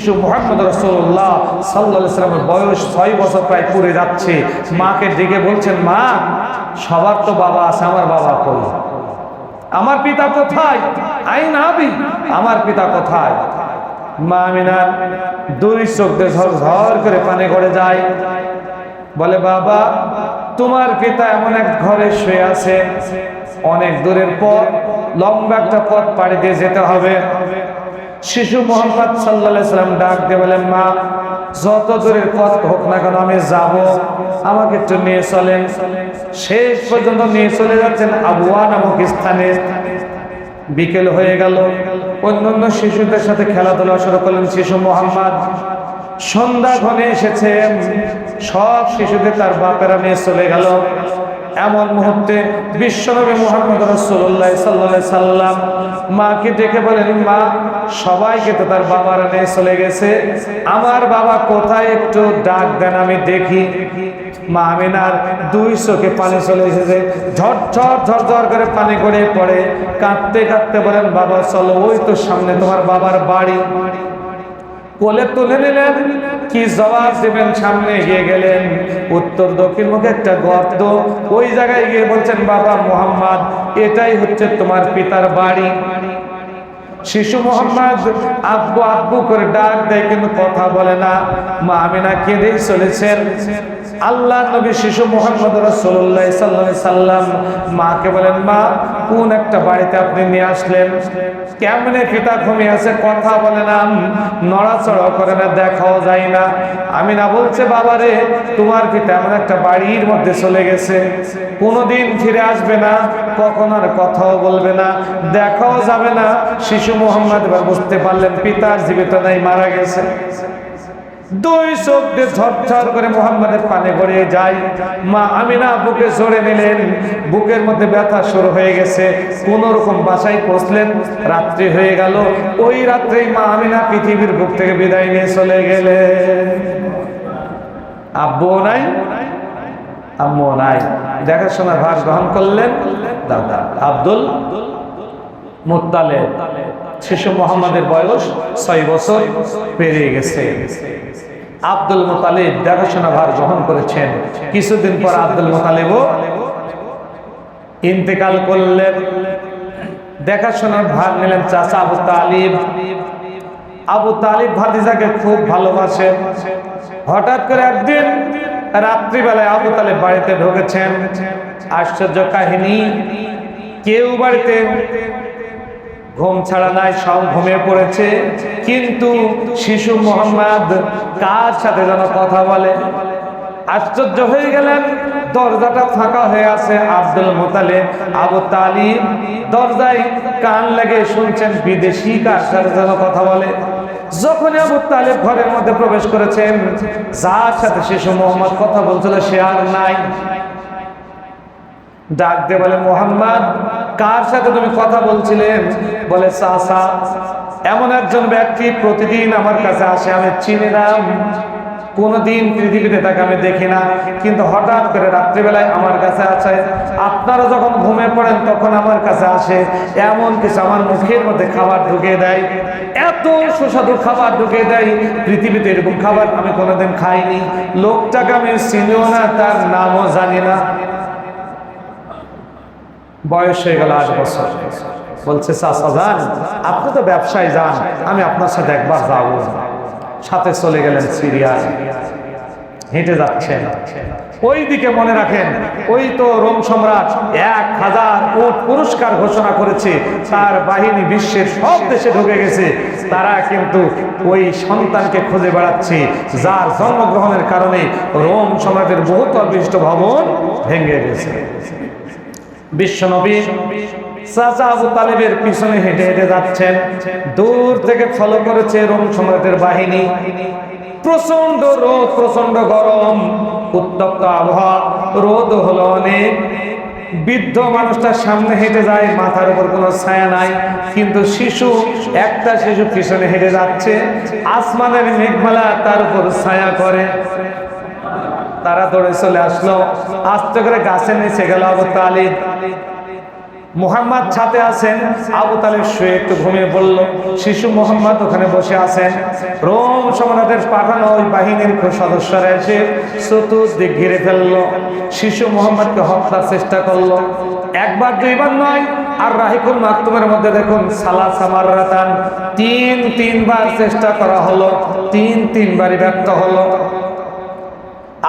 শিশু মুহাম্মদ রাসূলুল্লাহ সাল্লাল্লাহু আলাইহি ওয়াসাল্লামের বয়স 6 বছর প্রায় পুরে যাচ্ছে। মাকে ডেকে বলছেন, মা সবার তো বাবা আছে, আমার বাবা কই? আমার পিতা কোথায়? আইন আবি, আমার পিতা কোথায়? মা আমিনার দুই চোখ দিয়ে ঝরঝর করে পানি গড়ে যায়। বলে, বাবা তোমার পিতা এমন এক ঘরে শুয়ে আছে, অনেক দূরের পথ, লম্বা একটা পথ পাড়ি দিয়ে যেতে হবে। শিশু মুহাম্মদ সাল্লাল্লাহু আলাইহি ওয়াসাল্লাম ডাক দিয়ে বলেন, মা যত দূরের পথ হোক না কেন আমি যাব, আমাকে একটু নিয়ে চলেন। শেষ পর্যন্ত নিয়ে চলে যাচ্ছেন আবওয়া নামক স্থানে। বিকেল হয়ে গেল, অন্যান্য শিশুদের সাথে খেলাধুলা শুরু করলেন শিশু মুহাম্মদ। সন্ধ্যা ঘনে এসেছে, সব শিশুদের তার বাপেরা নিয়ে চলে গেল। এমন মুহূর্তে বিশ্বনবী মুহাম্মদ রাসূলুল্লাহ সাল্লাল্লাহু আলাইহি সাল্লাম মাকে ডেকে বলেন, মা সবাইকে তো তার বাবারা নিয়ে চলে গেছে, আমার বাবা কোথায় একটু ডাক দেন আমি দেখি। মা আমিনার দুই চোখে পানি চলে এসেছে, ঝরঝর ঝরঝর করে পানি গড়িয়ে পড়ে, কাঁদতে কাঁদতে বলেন, বাবা চলো, ওই তো সামনে তোমার বাবার বাড়ি। কোলে তুলে নিলেন, কি জবাব দেবেন সামনে এগিয়ে গেলেন, উত্তর দক্ষিণ মুখে একটা গর্ত, ওই জায়গায় গিয়ে বলছেন, বাবা মুহাম্মদ এটাই হচ্ছে তোমার পিতার বাড়ি। শিশু মুহাম্মদ আব্বু আব্বু করে ডাক দেয়, কিন্তু কথা বলে না। মা আমিনা কেঁদেই চলেছেন। আল্লাহ নবী শিশু মুহাম্মদ রাসূলুল্লাহ সাল্লাল্লাহু আলাইহি সাল্লাম মাকে বলেন, মা কোন একটা বাড়িতে আপনি নিয়ে আসলেন? কেমনে পিতা ঘুমিয়ে আছে, কথা বলে না, নড়াচড়া করে না, দেখাও যায় না। আমিনা বলছে, বাবারে তোমার পিতা এমন একটা বাড়ির মধ্যে চলে গেছে, কোনোদিন ফিরে আসবে না, কখন আর কথাও বলবে না, দেখাও যাবে না। শিশু মুহাম্মদ এবার বুঝতে পারলেন পিতার জীবিত নাই, মারা গেছে। দুই চোখ দিয়ে ঝরঝর করে মুহাম্মাদের পানি গড়িয়ে যায়। মা আমিনা বুকে জড়ে নিলেন, বুকের মধ্যে ব্যথা শুরু হয়ে গেছে। কোন রকম বাসায় পৌঁছলেন, রাত্রি হয়ে গেল। ওই রাত্রেই মা আমিনা পৃথিবীর বুক থেকে বিদায় নিয়ে চলে গেলেন। আব্বুও নাই, আম্মুও নাই। দেখাশোনার ভার গ্রহণ করলেন দাদা আব্দুল মুত্তালিব। শিশু মুহাম্মাদের বয়স 6 বছর পেরিয়ে গেছে। আব্দুল মুত্তালিব দেখাশোনা ভার গ্রহণ করেছেন। কিছুদিন পর আব্দুল মুত্তালিবও ইন্তেকাল করলেন। দেখাশোনার ভার নিলেন চাচা আবু তালিব। আবু তালিব ভাতিজাকে খুব ভালোবাসেন। হঠাৎ করে একদিন রাত্রিবেলায় আবু তালিব বাড়িতে ঢুকেছেন। আশ্চর্য কাহিনী, কেউ বাড়িতে ঘুম ছাড়া নাই, সব ঘুমিয়ে পড়েছে, কিন্তু শিশু মুহাম্মদ কার সাথে যেন কথা বলে। আশ্চর্য হয়ে গেলেন, দরজাটা ফাঁকা হয়ে আছে। আব্দুল মুত্তালিব আবু তালিব দরজায় কান লাগিয়ে শুনছেন, বিদেশি কার সাথে যেন কথা বলে। যখন আবু তালিব ঘরের মধ্যে প্রবেশ করেছেন, যার সাথে শিশু মুহাম্মদ কথা বলছিল সে আর নাই। ডাক দিয়ে বলে, মুহাম্মদ কার সাথে তুমি কথা বলছিলেন? বলে, চাচা এমন একজন ব্যক্তি প্রতিদিন আমার কাছে আসে, আমি চিনি না, কোনদিন পৃথিবীতে তাকে আমি দেখি না, কিন্তু হঠাৎ করে রাত্রিবেলায় আমার কাছে আসে। আপনারা যখন ঘুমিয়ে পড়েন তখন আমার কাছে আসে, এমন কিছু আমার মুখের মধ্যে খাবার ঢুকিয়ে দেয়, এত সুস্বাদু খাবার ঢুকিয়ে দেয়, পৃথিবীতে এরকম খাবার আমি কোনোদিন খাইনি। লোকটাকে আমি চিনিও না, তার নামও জানি না। বয়স হয়ে গেল 8 বছর। বলছে, চাচা যান, আপনি তো ব্যবসায় যান, আমি আপনার সাথে একবার যাব। সাথে চলে গেলেন সিরিয়ায়। হেঁটে যাচ্ছেন, ওই দিকে মনে রাখেন, ওই তো রোম সম্রাট 1000 উট পুরস্কার ঘোষণা করেছে, তার বাহিনী বিশ্বের সব দেশে ঢুকে গেছে। তারা কিন্তু ওই সন্তানকে খুঁজে বেড়াচ্ছে, যার জন্মগ্রহণের কারণে রোম সম্রাটের বহুতল বিশিষ্ট ভবন ভেঙে গেছে। বিশ্বনবী চাচা আবু তালিবের পিছনে হেঁটে হেঁটে যাচ্ছেন। দূর থেকে ফলো করেছে রোম সম্রাটের বাহিনী। প্রচন্ড রোদ, প্রচন্ড গরম, উত্তপ্ত আবহাওয়া, রোদ হলো অনেক। বৃদ্ধ মানুষটার সামনে হেঁটে যায়, মাথার উপর কোনো ছায়া নাই, কিন্তু একটা শিশু পিছনে হেঁটে যাচ্ছে। আসমানের মেঘমালা তার উপর ছায়া করে। তারা দৌড়ে চলে আসলো, আস্তে করে গাছের নিচে গেল আবু তালিব। মুহাম্মদ ছাতে আছেন, আবু তালিব শুয়ে একটু ঘুমিয়ে পড়ল। শিশু মুহাম্মদ ওখানে বসে আছেন। রোম সম্রাটের পাঠানো ওই বাহিনীর সদস্যরা এসে চতুর্দিক ঘিরে ফেললো, শিশু মুহাম্মদকে হত্যার চেষ্টা করলো। একবার দুইবার নয়, আর রাহিকুল মাকতুমের মধ্যে দেখুন সালাসা মাররাতান, তিনবার চেষ্টা করা হলো, তিনবারই ব্যর্থ হলো।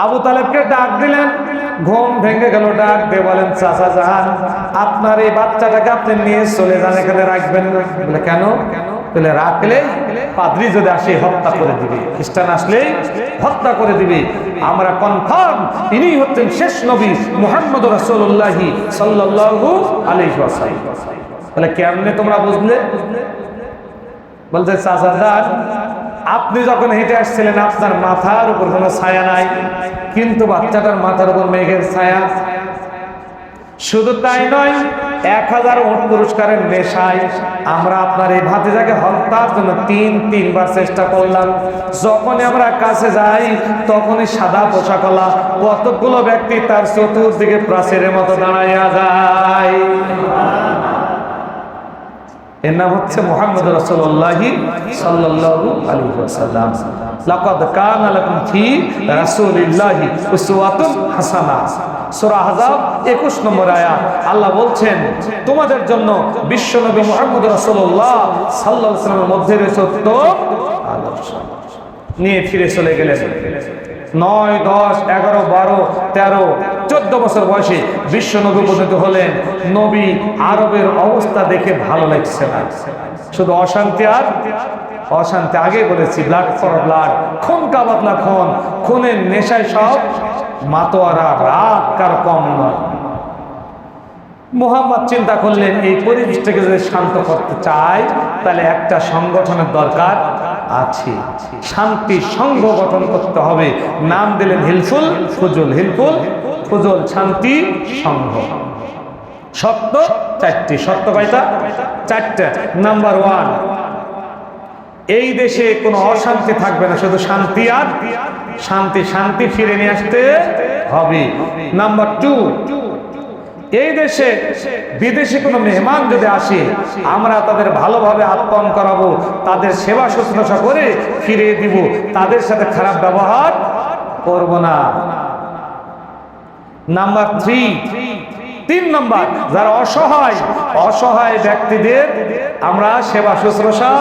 আবু তালেবকে ডাক দিলেন, ঘুম ভেঙে গেল, ডাক দিয়ে বলেন, চাচা যান, আপনার এই বাচ্চাটাকে আপনি নিয়ে চলে যান, এখানে রাখবেন না। বলে কেন? বলে রাখলে পাদ্রী যদি আসে হত্যা করে দিবে, খ্রিস্টান আসলেই হত্যা করে দিবে। আমরা কনফার্ম ইনি হচ্ছেন শেষ নবী মুহাম্মদ রাসূলুল্লাহ সাল্লাল্লাহু আলাইহি ওয়াসাল্লাম। বলে কেমনে তোমরা বুঝলে? বলতে চাচা যান, আপনি যখন হেঁটে আসছিলেন আপনার মাথার উপর কোনো ছায়া নাই, কিন্তু বাচ্চাটার মাথার উপর মেঘের ছায়া। শুধু তাই নয়, 1000 উট পুরস্কারের নেশায় আমরা আপনার এই ভাতিজাকে হত্যার জন্য তিনবার চেষ্টা করলাম। যখনই আমরা কাছে যাই তখনই সাদা পোশাকওয়ালা কতগুলো ব্যক্তি তার চতুর্দিকে প্রাচীরের মতো দাঁড়াইয়া যায়। এর নাম হচ্ছে মুহাম্মদ রাসূলুল্লাহ সাল্লাল্লাহু আলাইহি ওয়াসাল্লাম। লাকাদ কানা লাকুম ফি রাসূলিল্লাহি উসওয়াতুন হাসানাহ। সূরা আহজাব 21 নম্বর আয়াত। আল্লাহ বলছেন, তোমাদের জন্য বিশ্বনবী মুহাম্মদ রাসূলুল্লাহ সাল্লাল্লাহু আলাইহি ওয়াসাল্লামের মধ্যে রয়েছে উত্তম আদর্শ। নিয়ে ফিরে চলে গেলেন। 9, 10, 11, 12, 13, 14 বছর বয়সে বিশ্ব নবী পরিণত হলেন। নবী আরবের অবস্থা দেখে ভালো লাগছে না, শুধু অশান্তি আর অশান্তি। আগে বলেছি, ব্লাড ফর ব্লাড, খুন কা বদলা খুন, খুনের নেশায় সব মাতোয়ারা, রাত কার কম নয়। মুহাম্মদ চিন্তা করলেন, এই পরিবেশটাকে যদি শান্ত করতে চাই তাহলে একটা সংগঠনের দরকার আছে, শান্তি সংঘ গঠন করতে হবে। নাম দিলেন হিলফুল ফুজুল। হিলফুল ফুজুল শান্তি সংঘ। শর্ত 4টি। শর্ত কয়টা? 4টা। নাম্বার 1, এই দেশে কোনো অশান্তি থাকবে না, শুধু শান্তি আর শান্তি। শান্তি ফিরে নিয়ে আসতে হবে। নাম্বার 2, এই দেশে বিদেশি কোনো মেহমান যদি আসে আমরা তাদের ভালোভাবে আপ্যায়ন করাবো, তাদের সেবা শুশ্রূষা করে ফিরিয়ে দিব, তাদের সাথে খারাপ ব্যবহার করব না। নাম্বার 3 নম্বর, যারা অসহায় ব্যক্তিদের আমরা সেবা শুশ্রূষা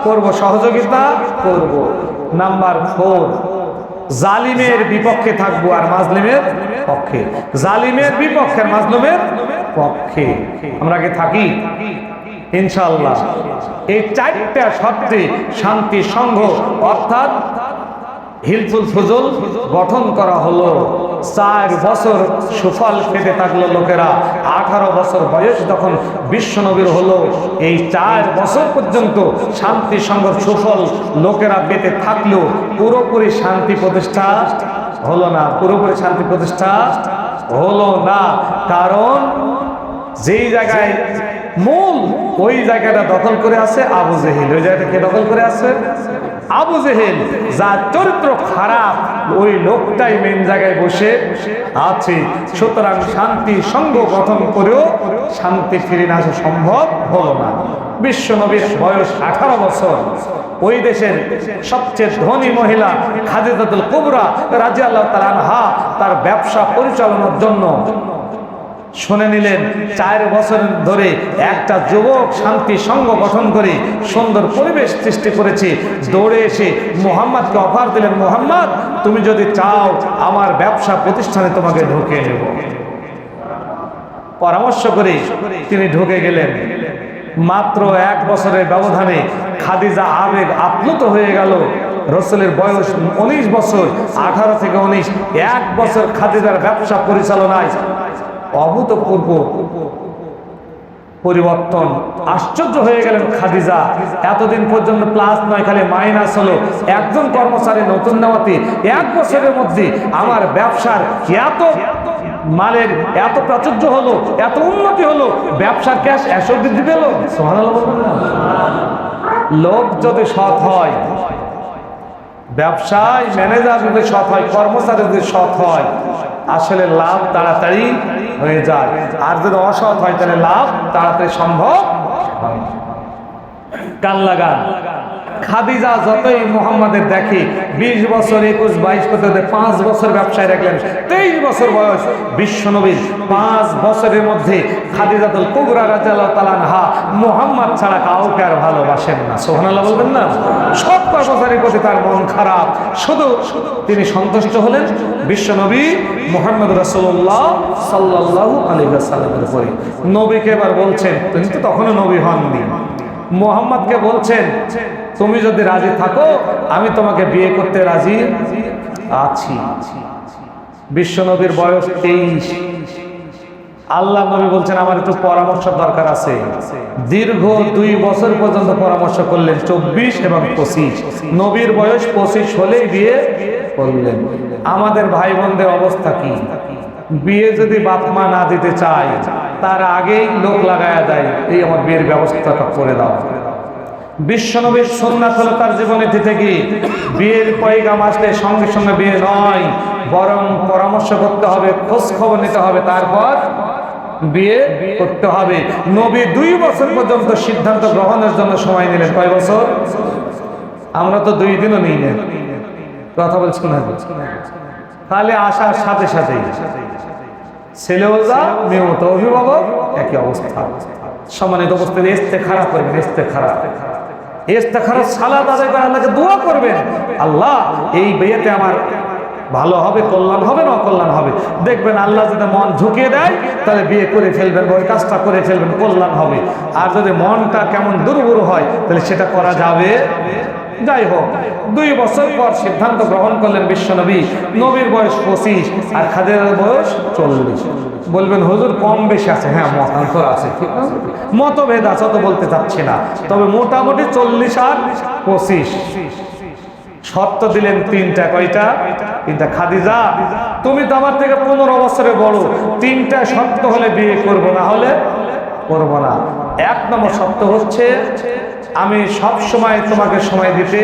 করব, সহযোগিতা করব। নাম্বার 4, জালিমের বিপক্ষে থাকবো আর মাজলুমের পক্ষে। জালিমের বিপক্ষে আর মাজলুমের পক্ষে আমরা কি থাকি? ইনশাআল্লাহ। এই 4টা শর্তে শান্তি সংঘ অর্থাৎ হিলফুল ফুজুল গঠন করা হলো। 4 বছর সুফল পেতে থাকলো লোকেরা। 18 বছর বয়স যখন বিশ্বনবীর হলো, এই 4 বছর পর্যন্ত শান্তি সংঘর সুফল লোকেরা পেতে থাকলো। পুরোপুরি শান্তি প্রতিষ্ঠা হলো না, পুরোপুরি শান্তি প্রতিষ্ঠা হলো না। কারণ যেই জায়গায় মূল, ওই জায়গাটা দখল করে আছে আবু জেহেল। ওই জায়গাটা কে দখল করে আছে? আবু জেহেল। যার চরিত্র খারাপ, ওই লোকটাই মেন জায়গায় বসে আছে। সুতরাং শান্তি সংঘ গঠন করেও শান্তি ফিরে না আসা সম্ভব হলো না। বিশ্বনবীর বয়স 18 বছর। ওই দেশের সবচেয়ে ধনী মহিলা খাদিজাতুল কুবরা রাদিয়াল্লাহু তাআলা আনহা তার ব্যবসা পরিচালনার জন্য শুনে নিলেন 4 বছর ধরে একটা যুবক শান্তি সংঘ গঠন করে সুন্দর পরিবেশ সৃষ্টি করেছে। দৌড়ে এসে মুহাম্মদকে অফার দিলেন, মুহাম্মদ তুমি যদি চাও আমার ব্যবসা প্রতিষ্ঠানে তোমাকে ঢুকিয়ে নেব। পরামর্শ করে তিনি ঢুকে গেলেন। মাত্র 1 বছরের ব্যবধানে খাদিজা আবেগ আপ্লুত হয়ে গেল। রাসূলের বয়স 19 বছর, 18 থেকে 19, 1 বছর খাদিজার ব্যবসা পরিচালনায় অভূতপূর্ব পরিবর্তন। আশ্চর্য হয়ে গেলেন খাদিজা। এতদিন পর্যন্ত প্লাস নয়, খালি মাইনাস হলো। একজন কর্মচারী নতুন নেওয়াতে 1 বছরের মধ্যে আমার ব্যবসার এত মালের এত প্রাচুর্য হলো, এত উন্নতি হলো, ব্যবসার ক্যাশ এত বৃদ্ধি পেল। সুবহানাল্লাহ। লোক যদি সৎ হয়, ব্যবসায় ম্যানেজার যদি সৎ হয়, কর্মচারী যদি সৎ হয়, আসলে লাভ তাড়াতাড়ি হয়ে যায়। আর যদি অসৎ হয় তাহলে লাভ তাড়াতাড়ি সম্ভব হয়। কান লাগান। খাদিজা যতই মুহাম্মাদের দেখে 20 বছর 21 22 করতে 5 বছর ব্যবসায় রাখলেন, 23 বছর বয়স বিশ্বনবীর। 5 বছরের মধ্যে খাদিজাতুল কুবরা রাদিয়াল্লাহু তাআলা আনহা মুহাম্মদ ছাড়া কাউকে আর ভালোবাসেন না। সুবহানাল্লাহ বলবেন না? সব কর্মচারীর প্রতি তার মন খারাপ, শুধু তিনি সন্তুষ্ট হলেন বিশ্বনবী মুহাম্মদ রাসূলুল্লাহ সাল্লাল্লাহু আলাইহি ওয়াসাল্লামের উপরে। নবীকে এবার বলছেন, তিনি তো তখনও নবী হননি, মুহাম্মদকে বলছেন তুমি যদি রাজি থাকো আমি তোমাকে বিয়ে করতে রাজি আছি। বিশ্বনবীর বয়স 23। আল্লাহ নবী বলছেন আমার একটু পরামর্শ দরকার আছে। দীর্ঘ 2 বছর পর্যন্ত পরামর্শ করলেন, 24 এবং 25। নবীর বয়স 25 হলেই বিয়ে করলেন। আমাদের ভাই বোনদের অবস্থা কি? বিয়ে যদি বাপ মা না দিতে চায় তার আগেই লোক লাগায়া দেয়, এই আমার বিয়ের ব্যবস্থাটা করে দাও। বিশ্বনবীর সুন্নাত হলো তার জীবনে দিতে কি বিয়ের পয়গাম আসলে সঙ্গে সঙ্গে বিয়ে নয়, বরং পরামর্শ করতে হবে, খোঁজ খবর নিতে হবে, তারপর বিয়ে করতে হবে। নবী 2 বছর পর্যন্ত সিদ্ধান্ত গ্রহণের জন্য সময় নিলেন। কয় বছর? আমরা তো 2 দিনও নিই না। কথা বলছি না, তাহলে আসার সাথে সাথেই ছেলেও যা মেয়েও তো, অভিভাবক একই অবস্থা। সম্মানিত উপস্থিতি, ইস্তেখারা করবেন, ইস্তেখারা সালাত আদায় করে আল্লাহকে দোয়া করবেন, আল্লাহ এই বিয়েতে আমার ভালো হবে, কল্যাণ হবে না অকল্যাণ হবে। দেখবেন আল্লাহ যদি মন ঝুঁকিয়ে দেয় তাহলে বিয়ে করে ফেলবেন, ওই কাজটা করে ফেলবেন, কল্যাণ হবে। আর যদি মনটা কেমন দুর্বল হয় তাহলে সেটা করা যাবে। যাই হোক, 2 বছর পর সিদ্ধান্ত গ্রহণ করলেন বিশ্বনবী। নবীর বয়স 25 আর খাদিজার বয়স 40। বলবেন হুজুর কম বেশি আছে? হ্যাঁ, মতান্তর আছে, ঠিক আছে, মতভেদ আছে, তো বলতে চাচ্ছি না, তবে মোটামুটি 40 আর 25। শর্ত দিলেন 3টা। কয়টা? 3টা। খাদিজা তুমি তো আমার থেকে 15 বছরে বড়, 3টা শর্ত হলে বিয়ে করব, না হলে করব না। 1 নম্বর শর্ত হচ্ছে আমি সব সময় তোমাকে সময় দিতে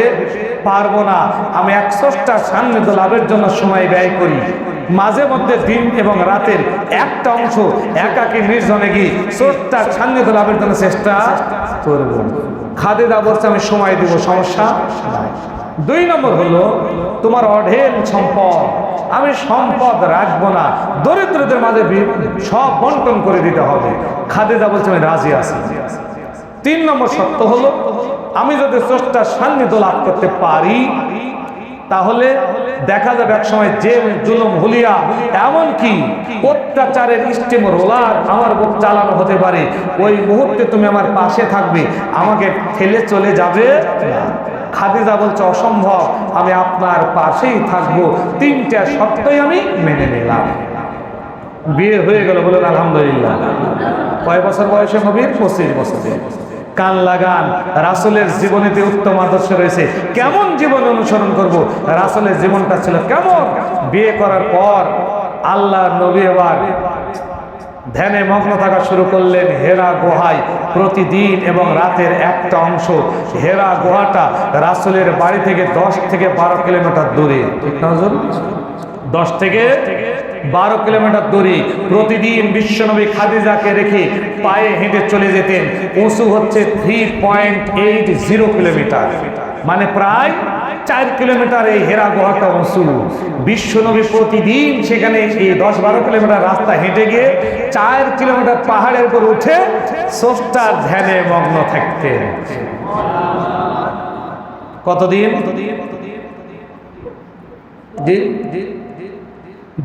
পারবো না, আমি 100টা সান্নিধ্য লাভের জন্য সময় ব্যয় করি, মাঝে মধ্যে দিন এবং রাতের একটা অংশ একাকী নির্জনে গিয়ে 100টা সান্নিধ্য লাভের জন্য চেষ্টা করব। খাদিজা বলছে আমি সময় দিব, সমস্যা নাই। 2 নম্বর হলো তোমার অঢেল সম্পদ, আমি সম্পদ রাখবো না, দরিদ্রদের মাঝে সব বন্টন করে দিতে হবে। খাদিজা বলছে আমি রাজি আছি। 3 নম্বর শর্ত হলো আমি যদি স্রষ্টা সান্নিধ্য লাভ করতে পারি তাহলে দেখা যাবে এক সময় যে জুলুম হুলিয়া এমনকি অত্যাচারের স্টিম রোলার আমার উপর চালানো হতে পারে, ওই মুহূর্তে তুমি আমার পাশে থাকবে, আমাকে ফেলে চলে যাবে না। খাদিজা বলছে অসম্ভব, আমি আপনার পাশেই থাকবো। 3টা শর্তই আমি মেনে নিলাম। বিয়ে হয়ে গেল, বলেন আলহামদুলিল্লাহ। কয় বছর বয়সে নবীর? 25 বছরে। কান লাগান, রাসূলের জীবনীতে উত্তম আদর্শ রয়েছে। কেমন জীবন অনুসরণ করব? রাসূলের জীবনটা ছিল কেমন? বিয়ে করার পর আল্লাহ নবী এবার ধ্যানে মগ্ন থাকা শুরু করলেন হেরা গুহায়। প্রতিদিন এবং রাতের একটা অংশ, হেরা গুহাটা রাসূলের বাড়ি থেকে 10 থেকে 12 কিলোমিটার দূরে। ঠিক না হুজুর? 10 থেকে 12 কিলোমিটার দূরে প্রতিদিন বিশ্বনবী খাদিজাকে রেখে পায়ে হেঁটে চলে যেতেন। উঁচু হচ্ছে 3.80 কিলোমিটার, মানে প্রায় 4 কিলোমিটার এই হেরা গুহাটা উঁচু। বিশ্বনবী প্রতিদিন সেখানে এই 10-12 কিলোমিটার রাস্তা হেঁটে গিয়ে 4 কিলোমিটার পাহাড়ের উপর উঠে স্রষ্টার ধ্যানে মগ্ন থাকতেন। কতদিন? জি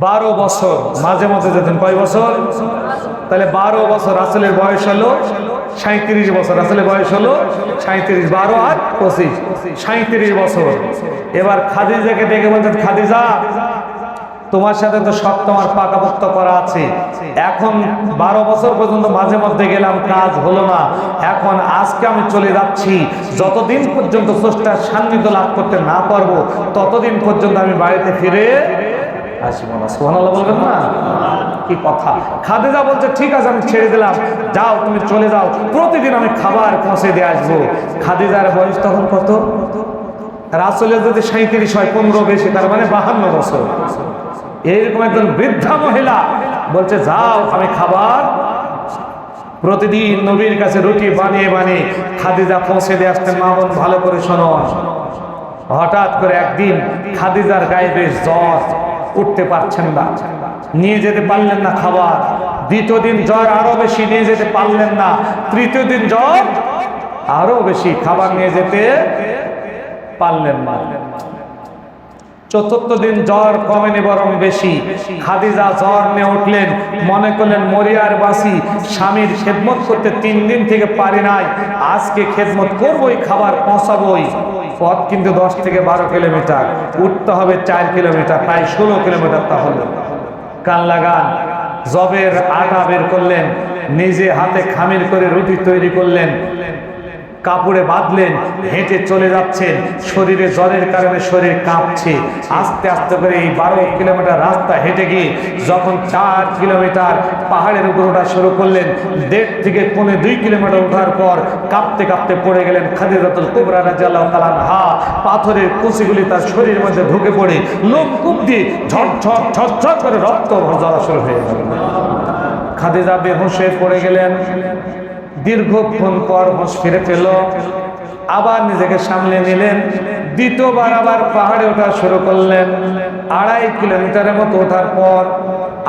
12 বছর। মাঝে মাঝে যেতেন। কয় বছর? তাহলে 12 বছর। রাসূলের বয়স হলো 37 বছর। রাসূলের বয়স হলো 37, 12 আর 25, 37 বছর। এবার খাদিজাকে ডেকে বলছেন, খাদিজা তোমার সাথে তো সব তোমার পাকাপোক্ত করা আছে, এখন 12 বছর পর্যন্ত মাঝে মধ্যে গেলাম, কাজ হলো না, এখন আজকে আমি চলে যাচ্ছি। যতদিন পর্যন্ত স্রষ্টার সান্নিধ্য লাভ করতে না পারবো ততদিন পর্যন্ত আমি বাড়িতে ফিরে আসবো না। সুবহানাল্লাহ বলবেন না? কি কথা! খাদিজা বলছে ঠিক আছে আমি ছেড়ে দিলাম, যাও তুমি চলে যাও, প্রতিদিন আমি খাবার পৌঁছে দিয়ে আসবো। খাদিজার বয়স তখন কত? রাসূলের যদি 37 হয়, 15 বেশি, তার মানে 52 বছর। এইরকম একজন বৃদ্ধা মহিলা বলছে যাও আমি খাবার প্রতিদিন নবীর কাছে রুটি বানিয়ে বানিয়ে খাদিজা পৌঁছে দিয়ে আসতেন। মা বোন ভালো করে শোনো, হঠাৎ করে একদিন খাদিজার গায়ে বেশ জ্বর, উঠতে পারছেন না, নিয়ে যেতে পারলেন না খাবার। দ্বিতীয় দিন জ্বর আরো বেশি, নিয়ে যেতে পারলেন না। তৃতীয় দিন জ্বর আরো বেশি, খাবার নিয়ে যেতে পারলেন না। চতুর্থ দিন জ্বর কমেনি বরং বেশি। খাদিজা জ্বর নিয়ে উঠলেন, মনে করলেন মরিয়ার বাসি, স্বামীর খেদমত করতে 3 দিন থেকে পারি নাই, আজকে খেদমত করবই, খাবার পৌঁছাবই। পথ কিন্তু 10 থেকে 12 কিলোমিটার, উঠতে হবে 4 কিলোমিটার, প্রায় 16 কিলোমিটার। তাহলে কান লাগান, জবের আটা বের করলেন, নিজে হাতে খামির করে রুটি তৈরি করলেন, কাপড়ে বাঁধলেন, হেঁটে চলে যাচ্ছেন। শরীরে জ্বরের কারণে শরীর কাঁপছে। আস্তে আস্তে করে এই 12 কিলোমিটার রাস্তা হেঁটে গিয়ে যখন 4 কিলোমিটার পাহাড়ের উপর ওঠা শুরু করলেন, 1.5 থেকে 2 কিলোমিটার ওঠার পর কাঁপতে কাঁপতে পড়ে গেলেন খাদিজাতুল কুবরা রাদিয়াল্লাহু তাআলা আনহা। পাথরের কুচিগুলি তার শরীরের মধ্যে ঢুকে পড়ে লোমকূপ দিয়ে ঝরঝর ঝরঝর করে রক্ত ঝরা শুরু হয়ে গেল। খাদিজা বেহুঁশ হয়ে পড়ে গেলেন। দীর্ঘক্ষণ পর হুঁশ ফিরে পেল, আবার নিজেকে সামলে নিলেন। দ্বিতীয়বার আবার পাহাড়ে ওঠা শুরু করলেন। 2.5 কিলোমিটারের মতো ওঠার পর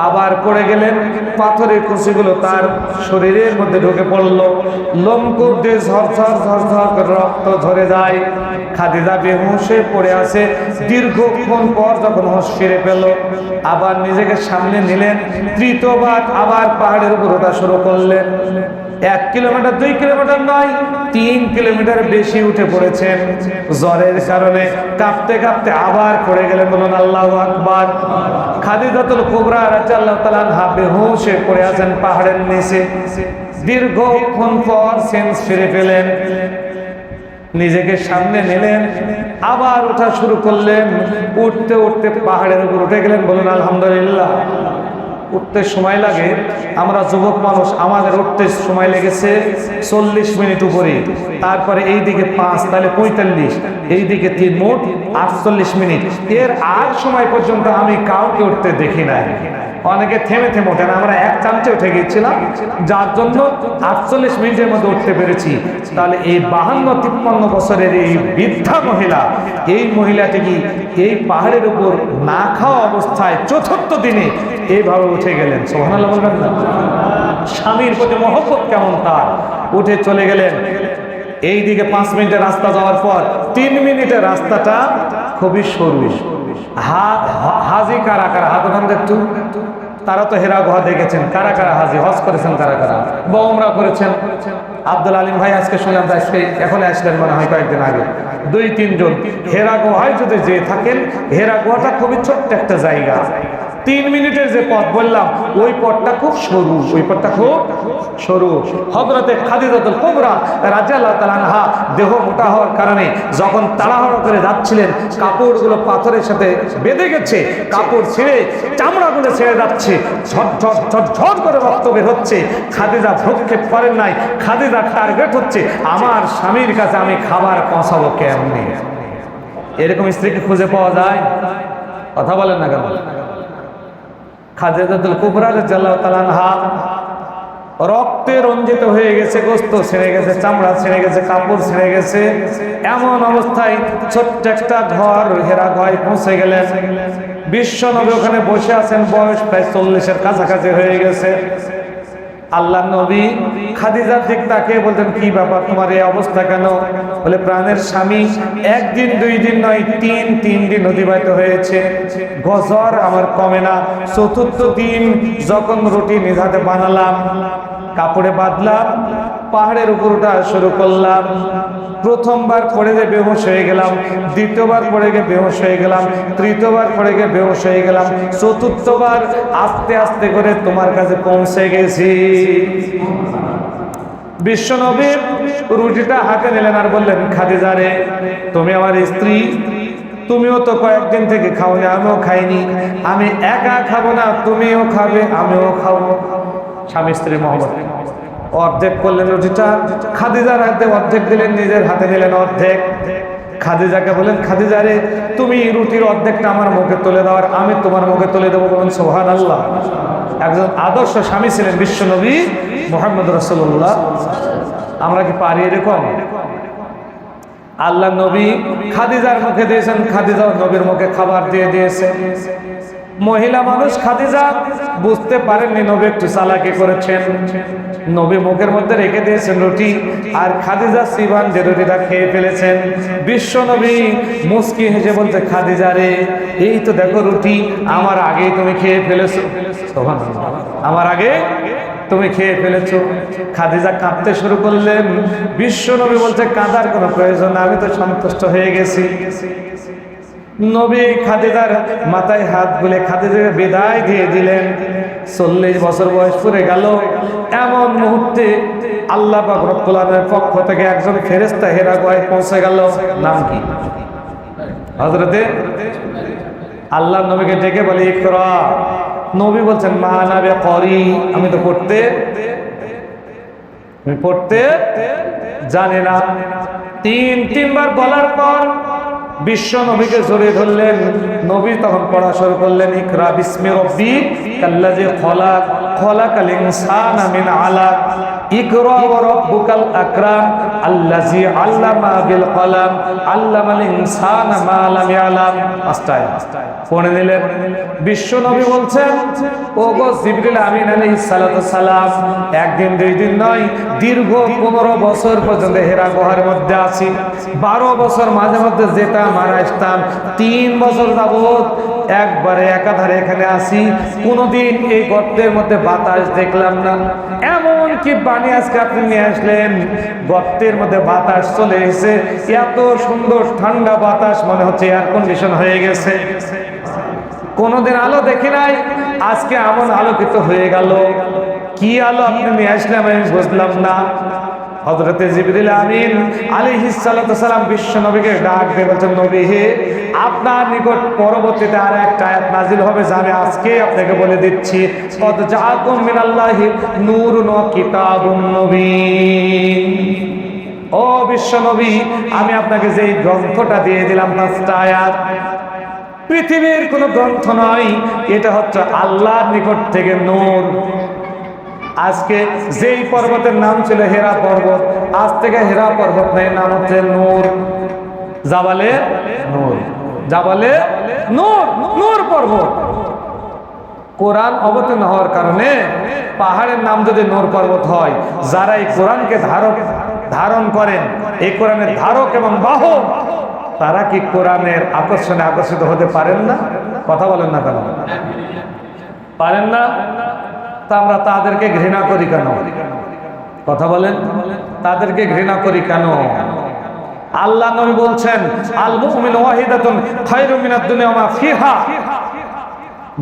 আবার পড়ে গেলেন। পাথরের কুচিগুলো তার শরীরের মধ্যে ঢুকে পড়লো, লোমকূপ দিয়ে ঝরঝর ঝরঝর করে রক্ত ঝরে যায়। খাদিজা বেহুঁশে পড়ে আছে। দীর্ঘক্ষণ পর যখন হুঁশ ফিরে পেল, আবার নিজেকে সামনে নিলেন। তৃতীয়বার আবার পাহাড়ের উপর ওঠা শুরু করলেন। 1 কিলোমিটার 2 কিলোমিটার নয়, 3 কিলোমিটার বেশি উঠে পড়েছেন। জ্বরের কারণে কাঁপতে কাঁপতে আবার পড়ে গেলেন। বলুন আল্লাহু আকবার। খাদিজাতুল কুবরা রাদিয়াল্লাহু তাআলা আনহা বেহুঁশে পড়ে আছেন পাহাড়ের নিচে। দীর্ঘক্ষণ পর সেন্স ফিরে পেলেন, নিজেকে সামনে নিলেন, আবার ওঠা শুরু করলেন। উঠতে উঠতে পাহাড়ের উপর উঠে গেলেন। বলুন আলহামদুলিল্লাহ। উঠতে সময় লাগে, আমরা যুবক মানুষ, আমাদের উঠতে সময় লেগেছে 40 মিনিট উপরে। তারপরে এই দিকে 5, তাহলে 45, এই দিকে 3, মোট 48 মিনিট। এর আগ সময় পর্যন্ত আমি কাউকে উঠতে দেখি নাই। অনেকে থেমে থেমে ওঠেন, আমরা এক চান্সে উঠে গিয়েছিলাম, যার জন্য 48 মিনিটের মধ্যে উঠতে পেরেছি। তাহলে এই 52-53 বছরের এই বৃদ্ধা মহিলা, এই মহিলাটি কি এই পাহাড়ের উপর না খাওয়া অবস্থায় 4র্থ দিনে এইভাবে উঠে গেলেন। সুবহানাল্লাহ বলবেন না? স্বামীর প্রতি মহব্বত কেমন তার! উঠে চলে গেলেন। এই দিকে 5 মিনিটের রাস্তা যাওয়ার পর 3 মিনিটের রাস্তাটা খুবই সরু। হাজি কারা কারা হাত ওখান একটু, তারা তো হেরা গুহা দেখেছেন। কারা কারা হাজি, হজ করেছেন কারা কারা, বা উমরা করেছেন? আব্দুল আলিম ভাই আজকে শুনলাম, আজকে এখন আসলেন মনে হয়, কয়েকদিন আগে 2-3 জন। হেরা গুহায় যদি যেয়ে থাকেন, হেরা গুহাটা খুবই ছোট্ট একটা জায়গা। 3 মিনিটের যে পথ বললাম, ওই পথটা খুব সরু, ওই পথটা খুব সরু। হযরতে খাদিজাতুল কুবরা রাদিয়াল্লাহু তাআলা আনহা দেহ মোটা হওয়ার কারণে যখন তাড়াহুড়ো করে যাচ্ছিলেন, কাপড়গুলো পাথরের সাথে বেঁধে গেছে, কাপড় ছিঁড়ে চামড়াগুলো ছেড়ে যাচ্ছে, ঝরঝর ঝরঝর করে রক্ত বের হচ্ছে। খাদিজা ভ্রুক্ষেপ করেন নাই। খাদিজা টার্গেট হচ্ছে, আমার স্বামীর কাছে আমি খাবার পৌঁছাবো কেমনে? এরকম স্ত্রীকে খুঁজে পাওয়া যায়? কথা বলেন না কেন? খাদিজাতুল কুবরা রাদিয়াল্লাহু তাআলা আনহা রক্তে রঞ্জিত হয়ে গেছে, গোস্ত ছিঁড়ে গেছে, চামড়া ছিঁড়ে গেছে, কাপড় ছিঁড়ে গেছে। এমন অবস্থায় ছোট্ট একটা ঘর, হেরা গুহায় পৌঁছে গেলেন। বিশ্ব নবী ওখানে বসে আছেন, বয়স প্রায় 40-এর কাছাকাছি হয়ে গেছে। আল্লাহ নবী খাদিজার দিক তাকিয়ে বলতেন, কি ব্যাপার, তোমার এই অবস্থা কেন? বলে, প্রাণের স্বামী, 1 দিন 2 দিন নয়, 3 দিন অতিবাহিত হয়েছে, গজর আমার কমে না। 4র্থ দিন যখন রুটি নিজ হাতে বানালাম, কাপড়ে বাঁধলাম, পাহাড়ের উপর ওঠা শুরু করলাম। প্রথমবার পড়ে গিয়ে বেহুশ হয়ে গেলাম, দ্বিতীয়বার পড়ে গিয়ে বেহুশ হয়ে গেলাম, তৃতীয়বার পড়ে গিয়ে বেহুশ হয়ে গেলাম, 4র্থবার আস্তে আস্তে করে তোমার কাছে পৌঁছে গেছি। বিশ্বনবী রুটিটা হাতে নিলেন আর বললেন, খাদিজা রে, তুমি আমার স্ত্রী, তুমিও তো কয়েকদিন থেকে খাওনি, আমিও খাইনি। আমি একা খাবো না, তুমিও খাবে, আমিও খাবো। স্বামী স্ত্রী মহব্বত। অর্ধেক করলেন রুটিটা, খাদিজার হাতে অর্ধেক দিলেন, নিজের হাতে নিলেন অর্ধেক। খাদিজাকে বলেন, খাদিজা রে, তুমি রুটির অর্ধেকটা আমার মুখে তুলে দাও, আর আমি তোমার মুখে তুলে দেবো। বলুন সুবহানাল্লাহ। একজন আদর্শ স্বামী ছিলেন বিশ্বনবী মুহাম্মদ রাসূলুল্লাহ। আমরা কি পারি এরকম? আল্লাহ নবী খাদিজার মুখে দিয়েছেন, খাদিজা নবীর মুখে খাবার দিয়ে দিয়েছেন। মহিলা মানুষ খাদিজা বুঝতে পারেননি নবী একটু চালাকি করেছেন। নবী মুখের মধ্যে রেখে দিয়েছেন রুটি, আর খাদিজা সিবান যে রুটিটা খেয়ে ফেলেছেন। বিশ্ব নবী মুস্কি হেসে বলছে, খাদিজা রে, এই তো দেখো রুটি, আমার আগেই তুমি খেয়ে ফেলেছো। আমার আগে তুমি খেয়ে ফেলেছো। খাদিজা কাঁদতে শুরু করলেন। বিশ্ব নবী বলছে, কাঁদার কোনো প্রয়োজন না, আমি তো সন্তুষ্ট হয়ে গেছি। নবী খাদিজার মাথায় হাত বুলে খাদিজাকে বিদায় দিয়ে দিলেন। 40 বছর বয়স পুরে গেল। এমন মুহূর্তে আল্লাহ পাক রব্বুল আলামিনের পক্ষ থেকে একজন ফেরেশতা হেরা গুহায় পৌঁছে গেল। নাম কি? হযরতে আল্লাহ নবীকে ডেকে বলে, ইকরা। নবী বলছেন, মা আনা বিকরি, আমি তো পড়তে জানি না। তিনবার বলার পর বিশ্ব নবীকে জড়িয়ে ধরলেন। নবী তখন পড়া শুরু করলেন, ইকরা বিসমি রাব্বিকাল্লাযী খলাক, খলাকাল ইনসানা মিন আলাক, ইকরা ওয়া রাব্বুকাল আকরাম, আল্লাযী আল্লামা বিল কলাম, আল্লামাল ইনসানা মা লাম ইয়ালাম। পাঁচটায় পড়ে নিলেন। বিশ্ব নবী বলছেন, ওগো জিবরিল আমিন আলাইহিস সালাতু সালাম, একদিন 2 দিন নয়, দীর্ঘ 15 বছর পর্যন্ত হেরা গুহার মধ্যে আছি। 12 বছর মাঝে মধ্যে যেতাম আর আসতাম। 3 বছর যাবত একবারে একাধারে এখানে আসি, কোনোদিন এই গর্তের মধ্যে বাতাস দেখলাম না। এমন কি বাণী আজকে আপনি নিয়ে আসলেন, গর্তের মধ্যে বাতাস চলে এসেছে, এত সুন্দর ঠান্ডা বাতাস, মনে হচ্ছে এয়ার কন্ডিশন হয়ে গেছে। কোনোদিন আলো দেখি নাই, আজকে এমন আলোকিত হয়ে গেল। কি আলো আপনি নিয়ে আসলেন আমি বুঝলাম না। হযরতে জিবরিল আমিন আলাইহিস সালাতু সালাম বিশ্ব নবীকে ডাক দিয়ে বলছেন, নবী হে, আপনার নিকট পরবর্তীতে আর একটা আয়াত নাজিল হবে, যা আমি আজকে আপনাকে বলে দিচ্ছি। কদ জাআকুম মিনাল্লাহি নূরুন ওয়া কিতাবুন মুবিন। ও বিশ্ব নবী, আমি আপনাকে যেই গ্রন্থটা দিয়ে দিলাম 5টা আয়াত, পৃথিবীর কোন গ্রন্থ নয়, এটা হচ্ছে আল্লাহর নিকট থেকে নূর। আজকে যেই পর্বতের নাম ছিল হেরা পর্বত, আজ থেকে হেরা পর্বত নেই, নাম হচ্ছে নূর, জাবালে নূর, জাবালে নূর, নূর পর্বত। কোরআন অবতীর্ণ হওয়ার কারণে পাহাড়ের নাম যদি নূর পর্বত হয়, যারা এই কোরআনকে ধারণ করেন, এই কোরআনের ধারক এবং বাহক, তারা কি কোরআনের আকর্ষণে আকর্ষিত হতে পারেন না? কথা বলেন না কেন? পারেন না? তা আমরা তাদেরকে ঘৃণা করি কেন? কথা বলেন, তাদেরকে ঘৃণা করি কেন? আল্লাহ নবী বলছেন, আল মুমিনু ওয়াহিদাতুন খায়রুম মিনাদ দুনিয়া ওয়া মা ফিহা।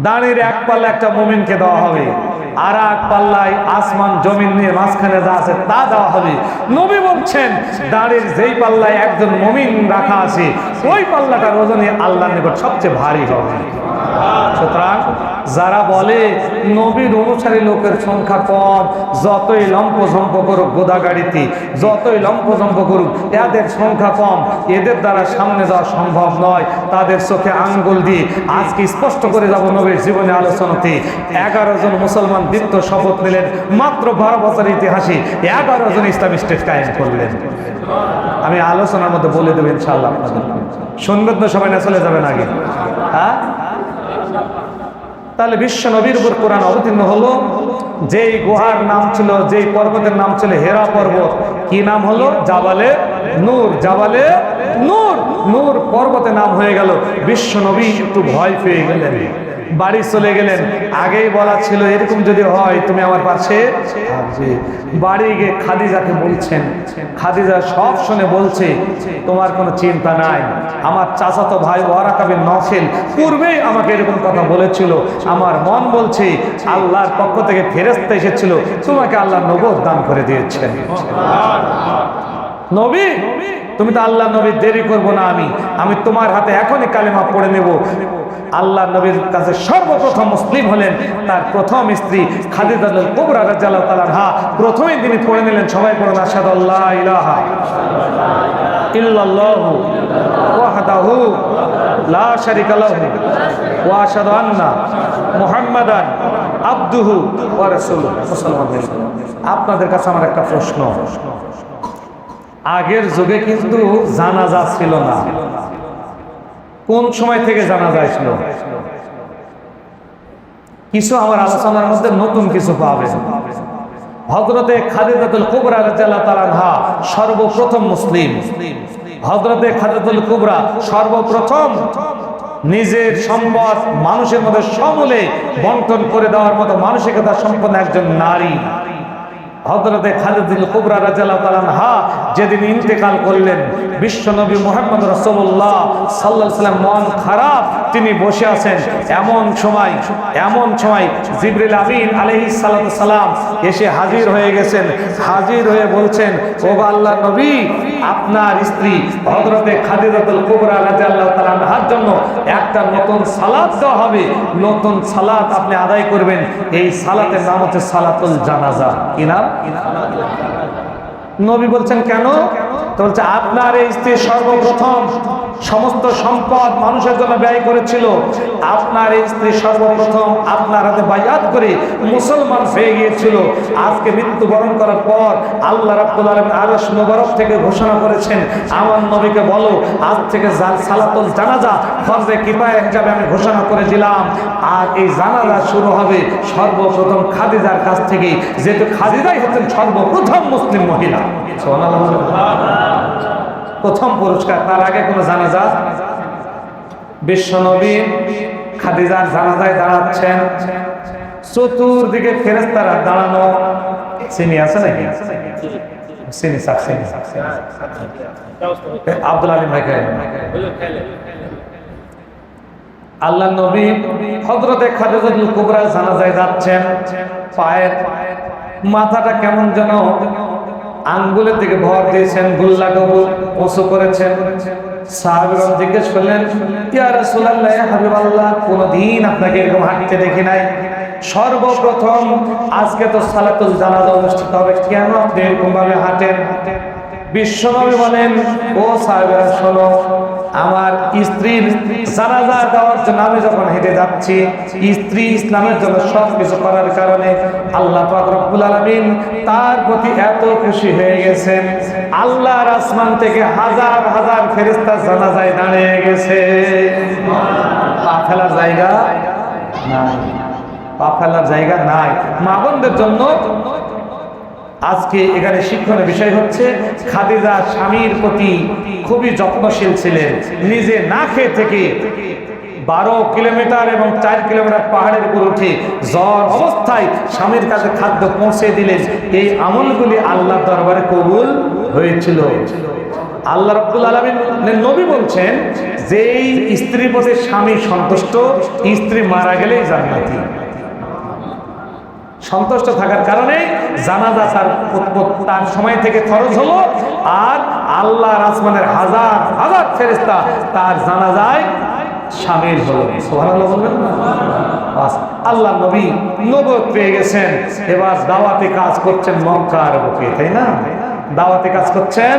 দাঁড়ির এক পাল্লা একটা মুমিনকে দেওয়া হবে, আর এক পাল্লায় আসমান জমিন নিয়ে মাঝখানে যা আছে তা দেওয়া হবে। নবী বলছেন, দাঁড়ির যেই পাল্লায় একজন মুমিন রাখা আছে, ওই পাল্লাটার ওজনে আল্লাহর নিকট সবচেয়ে ভারী হবে। সুতরাং যারা বলে নবীর অনুসারী লোকের সংখ্যা কম, যতই লম্পজম্প করুক গোদাগাড়িতে, যতই লম্পজম্প করুক, এদের সংখ্যা কম, এদের দ্বারা সামনে যাওয়া সম্ভব নয়। তাদের চোখে আঙ্গুল দিয়ে আজকে স্পষ্ট করে যাব নবীর জীবনে আলোচনাতে। 11 জন মুসলমান দীপ্ত শপথ নিলেন, মাত্র 12 বছর ইতিহাসে 11 জন ইসলামী স্টেট কায়েম করলেন। আমি আলোচনার মধ্যে বলে দেবো ইনশাআল্লাহ। শুনবেন তো সবাই, না চলে যাবেন আগে? হ্যাঁ, তাহলে বিশ্ব নবীর উপর কোরআন অবতীর্ণ হলো। যেই গুহার নাম ছিল, যেই পর্বতের নাম ছিল হেরা পর্বত, কি নাম হলো? জাবালে নূর, জাবালে নূর। নূর পর্বতের নাম হয়ে গেল। বিশ্ব নবী একটু ভয় পেয়ে গেলেন, বাড়ি চলে গেলেন। আগেই বলা ছিল, এরকম যদি হয় তুমি আমার পাশে থাকবে। বাড়ি গিয়ে খাদিজাকে বলছেন, খাদিজা সব শুনে বলছে, তোমার কোনো চিন্তা নাই, আমার চাচাতো ভাই ওয়ারাকা বিন নওফেল পূর্বেই আমাকে এরকম কথা বলেছিল। আমার মন বলছে আল্লাহর পক্ষ থেকে ফেরেশতা এসেছিল, তোমাকে আল্লাহ নবুয়ত দান করে দিয়েছেন। নবী, তুমি তো আল্লাহ নবী, দেরি করবো না, আমি তোমার হাতে এখনই কালেমা পড়ে নেব। আল্লাহ নবীর কাছে সর্বপ্রথম মুসলিম হলেন তার প্রথম স্ত্রী খাদিজাতুল কুবরা রাদিয়াল্লাহু তাআলা আনহা। প্রথমেই তিনি পড়ে নিলেন, সবাই পড়ুন, আশহাদু আল্লা ইলাহা ইল্লাল্লাহু ওয়াহদাহু লা শারীকা লাহু ওয়া আশহাদু আন্না মুহাম্মাদান আবদুহু ওয়া রাসূলুহু। মুসলমান ভাই, আপনাদের কাছে আমার একটা প্রশ্ন। আগের যুগে কিন্তু জানাজা ছিল না। কোন সময় থেকে জানাজা ছিল? কিছু আমার আলোচনার মধ্যে নতুন কিছু পাবেন। হযরতে খাদিজাতুল কুবরা রাদিয়াল্লাহু তাআলা আনহা সর্বপ্রথম মুসলিম। হযরতে খাদিজাতুল কুবরা সর্বপ্রথম নিজের সম্পদ মানুষের মধ্যে সমূলে বন্টন করে দেওয়ার মতো মানসিকতা সম্পন্ন একজন নারী। হযরতে খাদিজাতুল কুবরা রাদিয়াল্লাহু তাআলা আনহা যেদিন ইন্তেকাল করলেন, বিশ্বনবী মুহাম্মদ রাসূলুল্লাহ সাল্লাল্লাহু আলাইহি ওয়াসাল্লাম মন খারাপ, তিনি বসে আছেন। এমন সময় জিবরিল আমিন আলাইহিস সালাতু সালাম এসে হাজির হয়ে গেছেন। হাজির হয়ে বলছেন, ও আল্লাহর নবী, আপনার স্ত্রী হযরতে খাদিজাতুল কুবরা রাদিয়াল্লাহু তাআলা আনহার জন্য একটা নতুন সালাত দেওয়া হবে, নতুন সালাত আপনি আদায় করবেন। এই সালাতের নাম হচ্ছে সালাতুল জানাজা। কি নাম? নবী বলছেন কেন? তো বলছে, আপনার এই স্ত্রী সর্বপ্রথম সমস্ত সম্পদ মানুষের জন্য ব্যয় করেছিল। আপনার এই স্ত্রী সর্বপ্রথম আপনার হাতে বায়াত করে মুসলমান হয়ে গিয়েছিল। আজকে মৃত্যুবরণ করার পর আল্লাহ রাব্বুল আলামিন আরশ মুবারক থেকে ঘোষণা করেছেন, আমার নবীকে বলো আজ থেকে সালাতুল জানাজা ফরজে কিফায়া হিসাবে আমি ঘোষণা করে দিলাম। আর এই জানাজা শুরু হবে সর্বপ্রথম খাদিজার কাছ থেকে, যেহেতু খাদিজাই হচ্ছেন সর্বপ্রথম মুসলিম মহিলা। প্রথম পুরস্কার। তার আগে কোনো জানাজা? বিশ্বনবী খাদিজার জানাজায় দাঁড়াচ্ছেন, চতুর্দিকে ফেরেশতারা দাঁড়ানো। চিনি আছে নাকি? চিনি আব্দুল আলিম ভাই। আল্লাহ নবী হযরতে খাদিজাতুল কুবরা জানাজায় যাচ্ছেন। পায়ের মাথাটা কেমন যেন আঙ্গুলের দিকে ভর দিয়েছেন, গুল্লাকে উঁচু করেছেন। সাহাবীগণ জিজ্ঞেস করলেন, ইয়া রাসূলুল্লাহ, ইয়া হাবিবাল্লাহ, কোনদিন আপনাকে এরকম হাঁটতে দেখি নাই। সর্বপ্রথম আজকে তো সালাতুল জানাজা অনুষ্ঠিত হবে, কেন আপনি এরকম ভাবে হাঁটেন? বিশ্বনবী বলেন, ও সাহাবীরা শোনো, আমার স্ত্রীর জানাজা দেওয়ার জন্য আমি যখন হেঁটে যাচ্ছি, স্ত্রী ইসলামের জন্য সব কিছু করার কারণে আল্লাহ পাক রব্বুল আলামিন তার প্রতি এত খুশি হয়ে গেছেন, আল্লাহর আসমান থেকে হাজার হাজার ফেরেশতা জানাজায় দাঁড়িয়ে গেছে। পা ফেলার জায়গা নাই, পা ফেলার জায়গা নাই। মা বোনদের জন্য আজকে এখানে শিক্ষণীয় বিষয় হচ্ছে, খাদিজা স্বামীর প্রতি খুবই যত্নশীল ছিলেন। নিজে না খেয়ে থেকে 12 কিলোমিটার এবং 4 কিলোমিটার পাহাড়ের উপর উঠে জ্বর অবস্থায় স্বামীর কাছে খাদ্য পৌঁছে দিলেন। এই আমলগুলি আল্লাহর দরবারে কবুল হয়েছিল। আল্লাহ রাব্বুল আলামিনের নবী বলছেন, যেই স্ত্রীর প্রতি স্বামী সন্তুষ্ট, স্ত্রী মারা গেলেই জান্নাতি। সন্তুষ্ট থাকার কারণে জানাজা তার সময় থেকে খরচ হলো, আর আল্লাহর আসমানের হাজার হাজার ফেরেশতা তার জানাজায় শামিল হলো। সুবহানাল্লাহ বলবেন না? আল্লাহ নবী নবুয়ত পেয়ে গেছেন, এবার দাওয়াতি কাজ করছেন মক্কার বুকে, তাই না? দাওয়াতি কাজ করছেন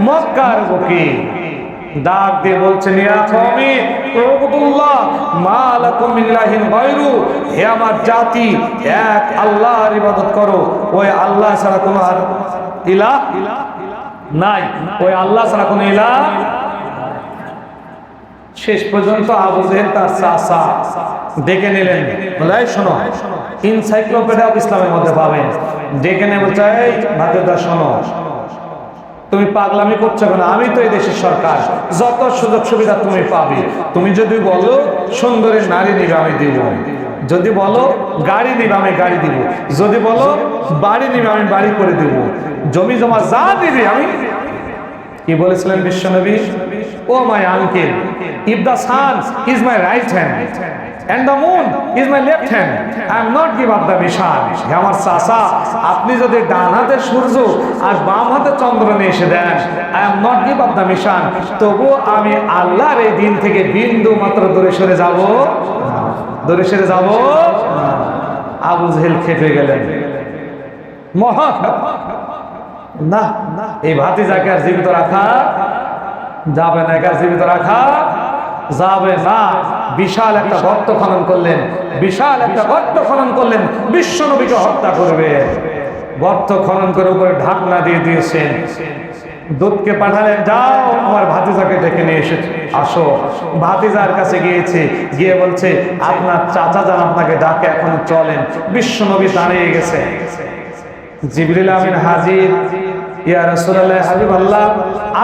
মক্কার বুকে। ডাক দিয়ে বলছেন, ইয়া কওমি উবুদুল্লাহ মা লাকুম মিন ইলাহিন গায়রু, হে আমার জাতি, এক আল্লাহর ইবাদত করো, ওই আল্লাহ ছাড়া কোনো আর ইলাহ নাই, ওই আল্লাহ ছাড়া কোনো ইলাহ। শেষ পর্যন্ত আবু জেহেল তার চাচা ডেকে নিলেন, বলে, শোনো, এনসাইক্লোপিডিয়া অফ ইসলামের মধ্যে পাবেন। ডেকে নিয়ে বলছে, এই ভাতিজা শোনো, তুমি পাগলামি করছো কেন? আমি তো এই দেশের সরকার, যত সুযোগ সুবিধা তুমি পাবে। তুমি যদি বলো সুন্দরী নারী নিবে, আমি দিব। যদি বলো গাড়ি নিবে, আমি গাড়ি দিব। যদি বলো বাড়ি নিবে, আমি বাড়ি করে দিব। জমি জমা যা দিবে আমি। কি বলেছিলেন বিশ্বনবী? Oh my uncle, if the sun is my right hand and the moon is my left hand, I am not give up the mission. হে আমার চাচা, আপনি যদি ডান হাতে সূর্য আর বাম হাতে চন্দ্র নিয়ে এসে দেন, I am not give up the mission, তবু আমি আল্লাহর এই দিন থেকে বিন্দু মাত্র দূরে সরে যাব, দূরে সরে যাব। আবু জেহেল খেপে গেলেন, মহা না, এই ভাতিজাকে আর জীবিত রাখা যাবে না, একা জীবিত রাখা যাবে না। বিশাল একটা গর্ত খনন করলেন, বিশাল একটা গর্ত খনন করলেন, বিশ্ব নবীকে হত্যা করবে। গর্ত খনন করে উপরে ঢাকনা দিয়ে দিয়েছেন। দূতকে পাঠালেন, যাও আমার ভাতিজাকে ডেকে নিয়ে এসে আসো। ভাতিজার কাছে গিয়েছে, গিয়ে বলছে আপনার চাচা যান আপনাকে ডাকে, এখন চলেন। বিশ্ব নবী দাঁড়িয়ে গেছে। জিবরিল আমিন হাজির। ইয়া রাসূলুল্লাহ, হাবিবাল্লাহ,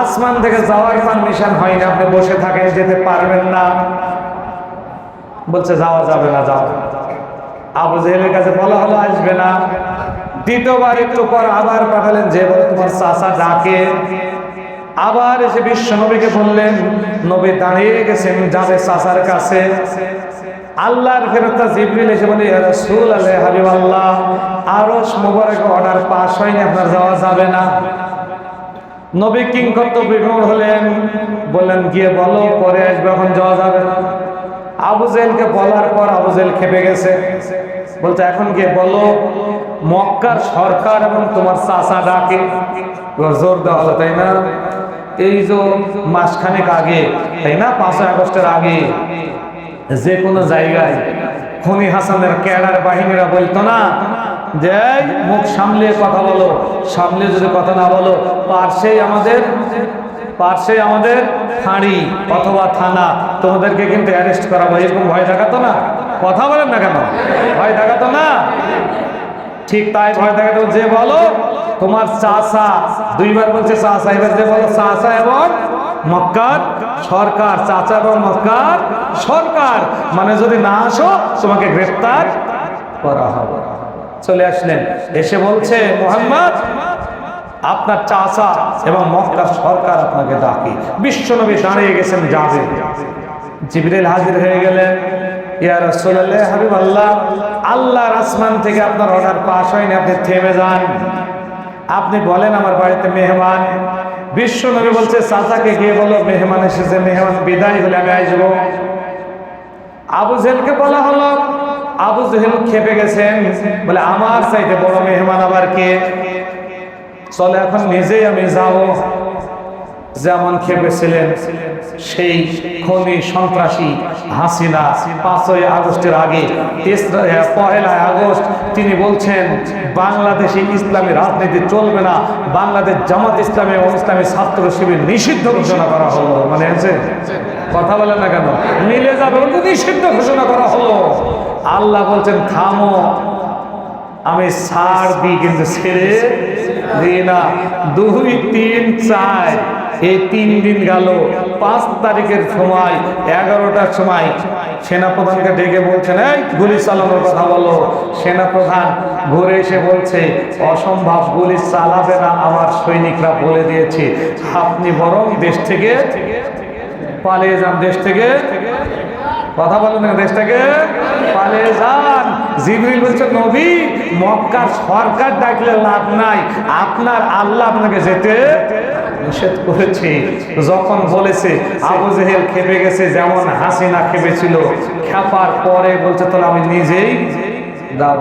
আসমান থেকে যাওয়ার পারমিশন হয়নি, আপনি বসে থাকেন, যেতে পারবেন না। বলছে যাওয়া যাবে না, যাও। আবু জেহেলের কাছে বলা হলো আসবে না। দ্বিতীয়বার একটু পর আবার পাঠালেন, যে বলে তোমার চাচা ডাকে। আবার এসে বিশ্ব নবীকে বললেন, নবী দাঁড়িয়ে গেছেন, যাবে চাচার কাছে। আল্লাহর ফেরেশতা জিবরিল এসে বলে, ইয়া রাসূলুল্লাহ, হাবিবাল্লাহ, আরশ মুবারক অর্ডার পাস হয়নি, আপনার যাওয়া যাবে না। নবী কিংকর্তব্য বিমূঢ় হলেন, বললেন গিয়ে বলো পরে আসবে, এখন যাওয়া যাবে না। আবু জেহেলকে বলার পর আবু জেহেল খেপে গেছে, বলতে এখন গিয়ে বলো মক্কার সরকার এবং তোমার চাচা ডাকে। জোর দেওয়া হলো, তাই না? এই যে মাসখানেক আগে, তাই না, 5ই আগস্টের আগে যে কোনো জায়গায় খনি হাসানের ক্যাডার বাহিনীরা বলতো না যে মুখ সামলে কথা বলো, সামলে যদি কথা না বলো পার্শ্বেই আমাদের ফাঁড়ি অথবা থানা, তোমাদেরকে কিন্তু অ্যারেস্ট করাবো, এরকম ভয় দেখাতো না? কথা বলেন না কেন? ভয় দেখাতো না? ঠিক তাই ভয় দেখাতো। যে বলো তোমার চাচা, দুইবার বলছে চাচা, এবার যে বলো চাচা এবং মক্কার সরকার, চাচা এবং মক্কার সরকার, মানে যদি না আসো তোমাকে গ্রেফতার করা হবে। চলে আসলেন, এসে বলছে মুহাম্মদ আপনার চাচা এবং মক্কার সরকার আপনাকে ডাকে। বিশ্বনবী দাঁড়িয়ে গেছেন, যাবে। জিবরিল হাজির হয়ে গেলেন, ইয়া রাসূলুল্লাহ, হাবিবাল্লাহ, আল্লাহর আসমান থেকে আপনার অর্ডার পাস হয়নি, আপনি থেমে যান, আপনি বলেন আমার বাড়িতে মেহমান। বিশ্বনবী বলছে চাচাকে গিয়ে বলো মেহমান এসেছে, মেহমান বিদায় হলে আমি আসবো। আবু জেহেলকে বলা হলো, আবু জেহেল খেপে গেছেন, বলে আমার চাইতে বড় মেহমান আবার কে? চলে এখন নিজেই আমি যাব। যেমন খেপেছিলেন সেই খনি সন্ত্রাসী হাসিনা 5ই আগস্টের আগে 1 আগস্ট তিনি বলছেন বাংলাদেশে ইসলামী রাজনীতি চলবে না, বাংলাদেশ জামাত ইসলামী এবং ইসলামী ছাত্র শিবির নিষিদ্ধ ঘোষণা করা হলো। মানে আছে কথা বলেন না কেন? মিলে যাবে, নিষিদ্ধ ঘোষণা করা হলো। আল্লাহ বলছেন থামো, আমি ছাড় দিই কিন্তু ছেড়ে দিই না। 2, 3, 4 এই 3 দিন গেল। 5 তারিখের সময় 11টার সময় সেনাপ্রধানকে ডেকে বলছেন এই গুলি চালানোর কথা বলো। সেনাপ্রধান ঘুরে এসে বলছে অসম্ভব, গুলি চালাবে না, আমার সৈনিকরা বলে দিয়েছে, আপনি বরং দেশ থেকে পালিয়ে যান, দেশ থেকে কথা বলেন না, দেশ থেকে পালিয়ে যান। জিবরিল বলছে নবী মক্কার সরকার ডাকলে লাভ নাই, আপনার আল্লাহ আপনাকে যেতে নিষেধ করেছে। যখন বলেছে আবু জেহেল খেপে গেছে, যেমন হাসিনা খেপেছিল। খেপার পরে বলছে তাহলে আমি নিজেই যাব।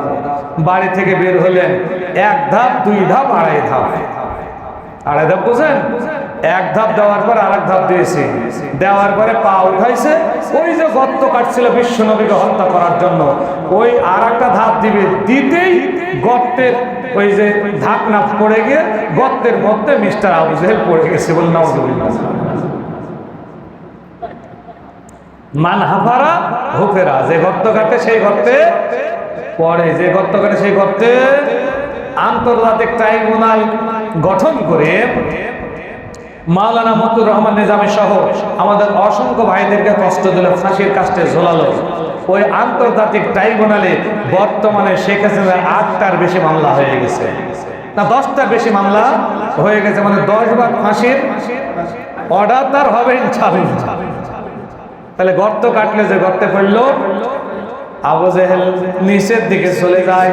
বাড়ি থেকে বের হলেন, 1 ধাপ 2 ধাপ 2.5 ধাপ, 2.5 ধাপ বুঝেন? 1 ধাপ দেওয়ার পর আরেক ধাপ দিয়েছে, দেওয়ার পরে পা উঠাইছে, ওই যে গর্ত কাটছিল বিশ্বনবীকে হত্যা করার জন্য, ওই আরেকটা ধাপ দিবে, দিতেই গর্তের ওই যে ঢাকনা পড়ে গিয়ে গর্তের মধ্যে মিস্টার আবু জেহেল পড়ে গেছে। বল নাউযুবিল্লাহ। মান হাফারা হুফেরা, যে গর্ত কাটে সেই গর্তে পড়ে, যে গর্ত কাটে সেই গর্তে। আন্তর্জাতিক ট্রাইব্যুনাল গঠন করে মাওলানা মতুর রহমান নিজামী সহ আমাদের অসংখ্য ভাইদেরকে কষ্ট দিল, ফাঁসির কাস্টে ঝোলালো। ওই আন্তর্জাতিক ট্রাইব্যুনালে বর্তমানে শেখ হাসিনার 8টার বেশি মামলা হয়ে গেছে, না 10টার বেশি মামলা হয়ে গেছে, মানে 10 বার ফাঁসির অর্ডার তার হবে ইনশাআল্লাহ। তাহলে গর্ত কাটলে যে গর্তে পড়লো, আবু জেহেল নিচের দিকে চলে যায়,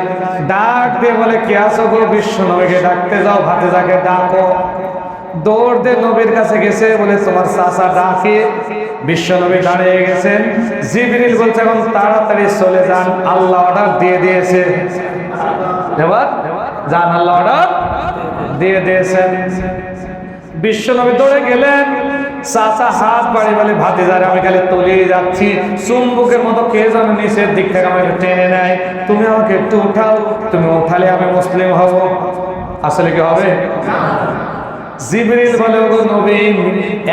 ডাক দিয়ে বলে কে আছো গো? বিশ্ব নবীকে ডাকতে যাও, ভাতিজাকে ডাকো। দৌড় দিয়ে নবীর কাছে গেছে, বলে তোমার চাচা ডাকে। বিশ্ব নবী দাঁড়িয়ে গেছেন। জিবরিল বলছে এখন তাড়াতাড়ি চলে যান, আল্লাহ অর্ডার দিয়ে দিয়েছে। এবার যান, আল্লাহ অর্ডার দিয়ে দিয়েছেন। বিশ্ব নবী দৌড়ে গেলেন, চাচা হাত বাড়ি বলে ভাতিজারে আমি খালি তলিয়ে যাচ্ছি, চুম্বকের মতো কে যেন নিচের দিক থেকে আমাকে টেনে নেয়, তুমি আমাকে একটু উঠাও, তুমি উঠালে আমি মুসলিম হব। আসলে কি হবে? জিবরিল বলে, ওগো নবী,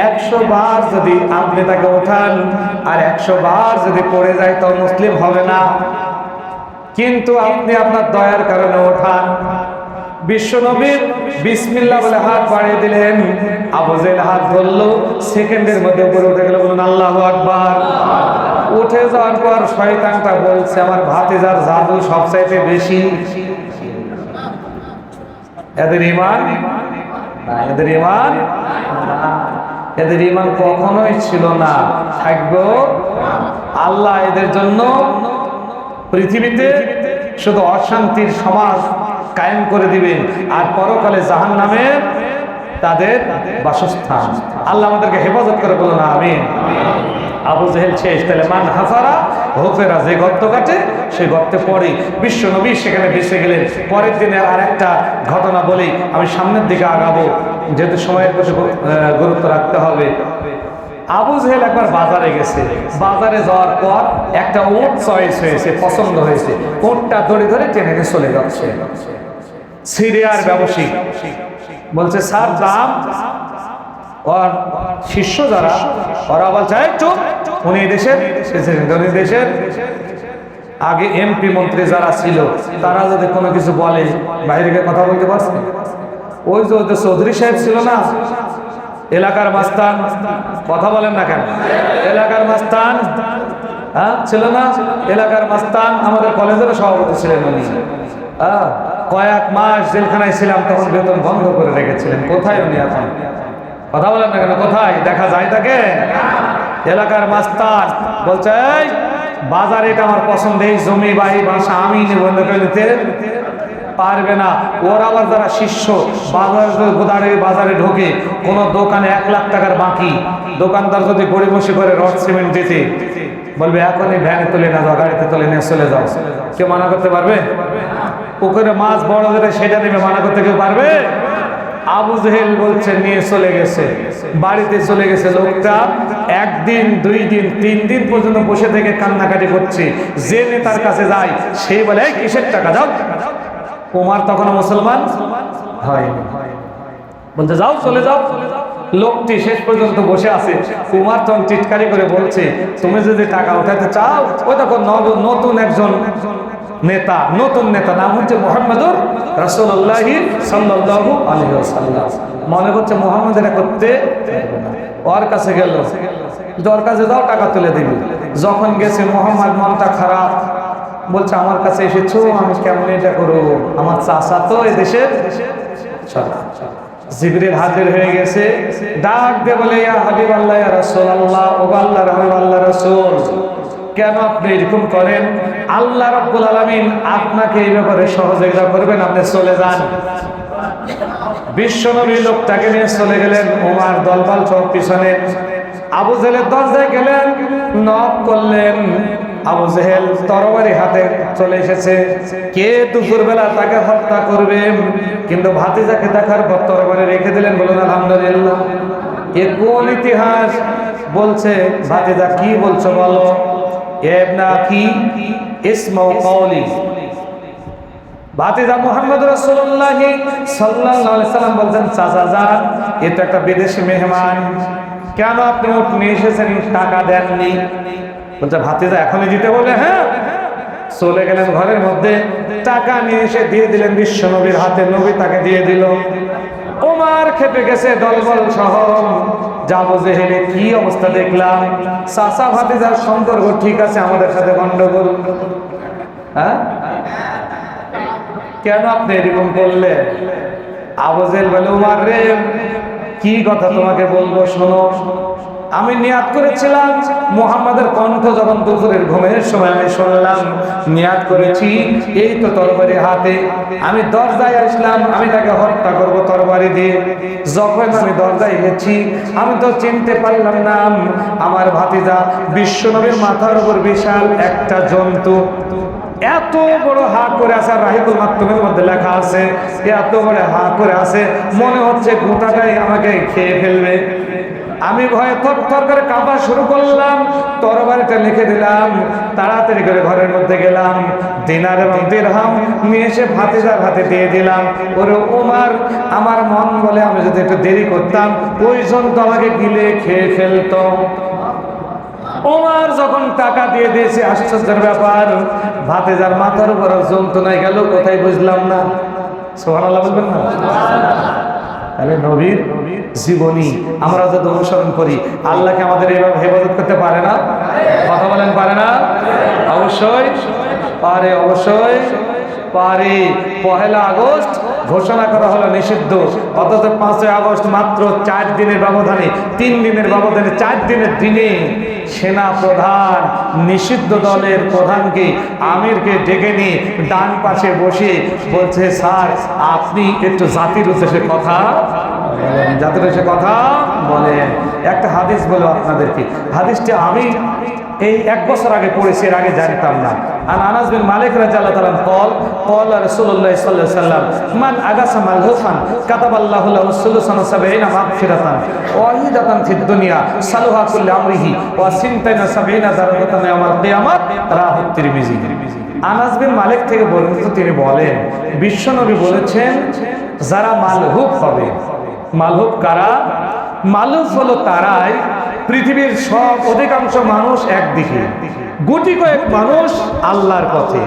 100 বার যদি আপনি তাকে ওঠান আর 100 বার যদি পড়ে যায় তো মুসলিম হবে না, কিন্তু আপনি আপনার দয়ার কারণে ওঠান। বিশ্ব নবী বিসমিল্লাহ বলে হাত বাড়িয়ে দিলেন, আবু জেহেল হাত ধরলো, সেকেন্ডের মধ্যে উপরে উঠে গেল। বলুন আল্লাহু আকবার। উঠে যাওয়ার পর শয়তানটা বলছে, আমার ভাতিজার জাদু সবচাইতে বেশি। এদের ঈমান না, এদের ঈমান কখনোই ছিল না, থাকবো। আল্লাহ এদের জন্য পৃথিবীতে শুধু অশান্তির সমাজ কায়েম করে দিবেন, আর পরকালে জাহান্নামের তাদের বাসস্থান। আল্লাহ আমাদেরকে হেফাজত করে, বলুন আমিন। আবু জেহেল শেষ, তাহলে মান হাফারা হোফেরা, যে গর্ত কাটে সেই গর্তে পড়ে। বিশ্ব নবী সেখানে ভেসে গেলেন। পরের দিনে আর একটা ঘটনা বলি, আমি সামনের দিকে আগাবো যেহেতু সময়ের প্রতি গুরুত্ব রাখতে হবে। আবু জেহেল একবার বাজারে গেছে, বাজারে যাওয়ার পর একটা উট চয়েস হয়েছে, পছন্দ হয়েছে, উটটা দড়ি ধরে টেনে নিয়ে চলে যাচ্ছে। সিরিয়ার ব্যবসায়ী বলছে, স্যার দাম। ওর শিষ্য যারা, ওরা বলছে, চুপ, উনি দেশের আগে এমপি মন্ত্রী যারা ছিল তারা যদি কোনো কিছু বলে বাইরে গিয়ে কথা বলতে পারছে। ওই যে চৌধুরী সাহেব ছিল না, এলাকার মাস্তান, কথা বলেন না কেন, এলাকার মাস্তান, হ্যাঁ ছিল না, এলাকার মাস্তান, আমাদের কলেজেরও সভাপতি ছিলেন উনি। কয়েক মাস জেলখানায় ছিলাম, তখন বেতন বন্ধ করে রেখেছিলেন। কোথায় উনি এখন? কথা বলেন না কেন, কোথায় দেখা যায় তাকে? এলাকার মাস্তান বলছে, এই বাজারে এটা আমার পছন্দ, এই জমি বা এই বাসা আমি নিবন্ধ করে নিতে পারবে না। ওর আবার যারা শিষ্য বাজারে ঢোকে, কোন দোকানে 1 লাখ টাকার বাকি, দোকানদার যদি গড়িমসি করে রড সিমেন্ট দিতে বলবে, এখনই ভ্যানে তুলে না যাও, গাড়িতে তুলে নিয়ে চলে যাও, কেউ মানা করতে পারবে? পুকুরে মাছ বড় ধরে সেটা নেবে, মানা করতে কেউ পারবে? আবু জেহেল বলছে নিয়ে চলে গেছে, বাড়িতে চলে গেছে। লোকটা 1 দিন 2 দিন 3 দিন পর্যন্ত বসে থেকে কান্নাকাটি করছে। যে নেতার কাছে যায় সেই বলে, এই কিসের টাকা, যাও। ওমর তখন মুসলমান হয়, বলতে যাও, চলে যাও। লোকটি শেষ পর্যন্ত বসে আছে। ওমর তখন টিটকারি করে বলছে, তুমি যদি টাকা উঠাতে চাও, ওই তখন নতুন একজন নেতা, নতুন নেতা, নাম হচ্ছে মুহাম্মদুর রাসূলুল্লাহ সাল্লাল্লাহু আলাইহি ওয়াসাল্লাম। মনে করছে মুহাম্মদ এটা করতে, ওর কাছে গেল, ওর কাছে যাও, টাকা তুলে দিবি। যখন গেছে মুহাম্মদ মনটা খারাপ, বলছে আমার কাছে এসেছো, আমি কেমন এটা করবো, আমার চাচা তো এই দেশের। জিবরিল হাজির হয়ে গেছে, ডাক দিয়ে বলে, ইয়া হাবিবাল্লাহ, ইয়া রাসূলুল্লাহ, ও আল্লাহর হাবিব, আল্লাহর রাসূল, কেন আপনি এরকম করেন? আল্লাহ রাব্বুল আলামিন আপনাকে এই ব্যাপারে সহযোগিতা করবেন, আপনি চলে যান। বিশ্বনবী লোকটাকে নিয়ে চলে গেলেন। ওমর দলবল সব পিছনে। আবু জেহেলের দরজায় গেলেন, নক করলেন। আবু জেহেল তরবারি হাতে চলে এসেছে। কে দুপুরবেলা তাকে হত্যা করবে, কিন্তু ভাতিজাকে দেখার পর তরবারি রেখে দিলেন। বলুন আলহামদুলিল্লাহ। এ কোন ইতিহাস? বলছে, ভাতিজা কি বলছো বলো। এবনা কি ইসমু কওলি, ভাতিজা মুহাম্মদ রাসূলুল্লাহ সাল্লাল্লাহু আলাইহি সাল্লাম বলছেন, চাচা যান, এটা একটা বিদেশি মেহমান, কেন আপনি উট নিয়ে এসেছেন, টাকা দেননি? বলছে, ভাতিজা এখনই দিতে বলে, হ্যাঁ। চলে গেলেন ঘরের মধ্যে, টাকা নিয়ে এসে দিয়ে দিলেন বিশ্ব নবীর হাতে। নবী তাকে দিয়ে দিল। ওমর খেপে গেছে, দলবল সহ। আবু জেহেলের কি অবস্থা দেখলাম, চাচা ভাতিজার সম্পর্ক ঠিক আছে, আমাদের সাথে গন্ডগোল, হ্যাঁ, কেন আপনি এরকম করলেন? আবু জেহেল বলে, ওমর রে, কি কথা তোমাকে বলবো, শোনো। আমি নিয়াত করেছিলাম, মুহাম্মাদের কণ্ঠ যখন দুপুরের ঘুমের সময় আমি শুনলাম, নিয়াত করেছি এই তো তরবারি হাতে, আমি দরজায় আসলাম, আমি তাকে হত্যা করব তরবারি দিয়ে। যখন আমি দরজায় গেছি, আমি তো চিনতে পারলাম না আমার ভাতিজা বিশ্বনবীর মাথার উপর বিশাল একটা জন্তু, এত বড় হা করে আছে। রাহিবুল মাকতুমের মধ্যে লেখা আছে, এত বড় হা করে আছে, মনে হচ্ছে গোটাটাই আমাকে খেয়ে ফেলবে। আমি ভয়ে থরথর করে কাঁপা শুরু করলাম, তরবারিটা লিখে দিলাম, তাড়াতাড়ি করে ঘরের মধ্যে গেলাম, দিনার এবং দিরহাম নিয়ে এসে ভাতিজার হাতে দিয়ে দিলাম। ওরে ওমর, আমার মন বলে আমি যদি একটু দেরি করতাম ওইজন তো আমাকে গিলে খেয়ে ফেলতো। ওমর যখন টাকা দিয়ে দিয়েছে, আশ্চর্যের ব্যাপার, ভাতিজার মাথার উপর যন্ত্রণায় গেল কোথায় বুঝলাম না। সুবহানাল্লাহ বলবেন না? তাহলে নবীর জীবনী আমরা যদি অনুসরণ করি, আল্লাহকে আমাদের এইভাবে হেফাজত করতে পারে না? কথা বলেন, পারে না? অবশ্যই পারে, অবশ্যই পারে। 1 আগস্ট ঘোষণা করা হলো নিষিদ্ধ, অথচ 5 আগস্ট মাত্র 4 দিনের ব্যবধানে, 3 দিনের ব্যবধানে 4 দিনের দিনে সেনা প্রধান নিষিদ্ধ দলের প্রধানকে, আমিরকে ডেকে নিয়ে ডান পাশে বসে বলছে, স্যার আপনি একটু জাতির উদ্দেশ্যে কথা বলেন, জাতির উদ্দেশ্যে কথা বলেন। একটা হাদিস বলো আপনাদেরকে, হাদিসটি আমি এই 1 বছর আগে পড়েছি, এর আগে জানতাম না। আর আনাস বিন মালিক রাদিয়াল্লাহু তাআলা قال রাসূলুল্লাহ সাল্লাল্লাহু আলাইহি ওয়াসাল্লাম মান আগাসা মালহুফান কাতাবাল্লাহু লাহু সুলুসান সাবঈনা মাগফিরাতান ওয়াহিদাতান ফিদ দুনিয়া সালুহা কুল্লি আমরিহি ওয়া সিনতাইনা সাবঈনা দারাজাতান ইয়াউমাল কিয়ামাত রাহুত তিরমিজি। আনাস বিন মালিক থেকে বর্ণিত, তিনি বলেন বিশ্বনবী বলেছেন যারা মালহুফ হবে, মালহুফ কারা? মালহুফ হলো তারাই পৃথিবীর সব অধিকাংশ মানুষ একদিকে, গুটি কয়েক মানুষ আল্লাহর পথে।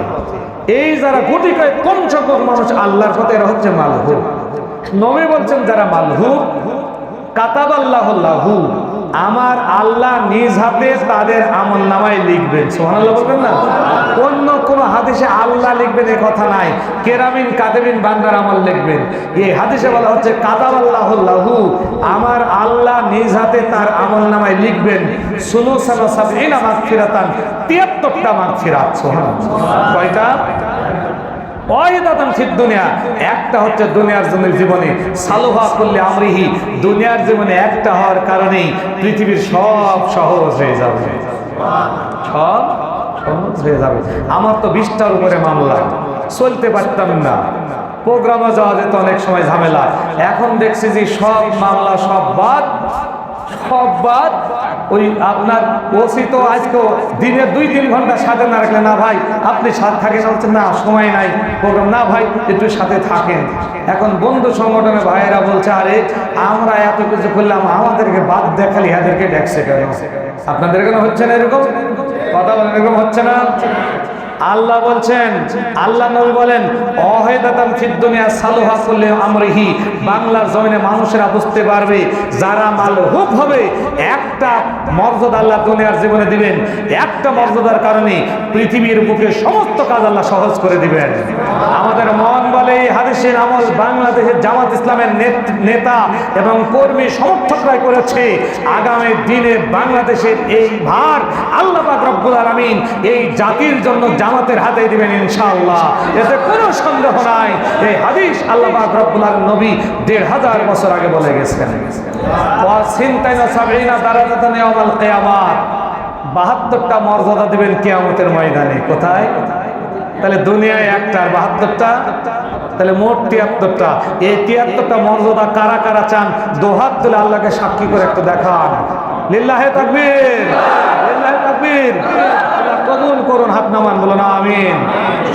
এই যারা গুটি কয়েক কম সংখ্যক মানুষ আল্লাহর পথে, এরা হচ্ছে মালহুফ। নবী বলছেন যারা মালহুফ, কাতাবাল্লাহু লাহু, আমার আল্লাহ নিজ হাতে তাদের আমলনামায় লিখবেন। সুবহানাল্লাহ বলবেন না? অন্য কোন হাদিসে আল্লাহ লিখবেন এই কথা নাই, কেরামিন কাতিবিন বান্দার আমল লিখবেন। এই হাদিসে বলা হচ্ছে কাতাবাল্লাহু লাহু, আমার আল্লাহ নিজ হাতে তার আমলনামায় লিখবেন সুলুসানা সাবঈনা মাগফিরাতান, 73টা মাগফিরাত। সুবহানাল্লাহ। কয়টা? ওয়াহিদাতান ফিদ দুনিয়া, একটা হচ্ছে দুনিয়ার জন্য জীবনে, সালুহা কুল্লি আমরিহি, দুনিয়ার জীবনে একটা হওয়ার কারণে পৃথিবীর সব সহজ হয়ে যাবে, সব সহজ হয়ে যাবে। আমার তো 20টার উপরে মামলা, চলতে পারতাম না, প্রোগ্রামে যাওয়া যেত অনেক সময় ঝামেলা। এখন দেখছি যে সব মামলা সব বাদ, সব বাদ। ওই আপনার ওসি তো আজকে দিনে 2-3 ঘন্টা সাথে না রাখলে, না ভাই আপনি সাথে থাকেন, বলছেন না সময় নাই প্রোগ্রাম, না ভাই একটু সাথে থাকেন। এখন বন্ধু সংগঠনের ভাইয়েরা বলছে আরে আমরা এত কিছু করলাম, আমাদেরকে বাদ দেখালি, এদেরকে দেখছে কেন? আপনাদের কেন হচ্ছে না এরকম? কথা বলেন, এরকম হচ্ছে না? আল্লাহ বলছেন, আল্লাহ নবী বলেন ওয়াহিদাতান ফিদ দুনিয়া সালুহা কুল্লি আমরিহি, বাংলার জমিনে মানুষেরা বুঝতে পারবে যারা মালহুফ হবে, একটা মর্যাদা আল্লাহ দুনিয়ার জীবনে দিবেন, একটা মর্যাদার কারণে পৃথিবীর বুকে সমস্ত কাজ আল্লাহ সহজ করে দিবেন। আমাদের মন বলে এই হাদিসের আমল বাংলাদেশের জামাত ইসলামের নেতা এবং কর্মী সমর্থকরাই করেছে। আগামী দিনে বাংলাদেশের এই ভার আল্লাহ পাক রব্বুল আলামিন এই জাতির জন্য জামাতের হাতে দিবেন ইনশাআল্লাহ, এতে কোনো সন্দেহ নাই। এই হাদিস আল্লাহ পাক রব্বুল আলামিন নবী 1500 বছর আগে বলে গেছেন। ওয়া সিনতাইনা সাবঈনা দারাজাতান ইয়াউমাল কিয়ামাত, 72টা মর্যাদা দিবেন কিয়ামতের ময়দানে। কোথায়? তাহলে দুনিয়ায় একটা, আর 72টা, তাহলে মোট 73টা। এই 73টা মর্যাদা কারা কারা চান? দোহাত তুলে আল্লাহকে সাক্ষী করে একটু দেখান। লিল্লাহে তাকবীর, লিল্লাহে তাকবীর। কবুল করুন, হাত নামান, বলুন আমিন।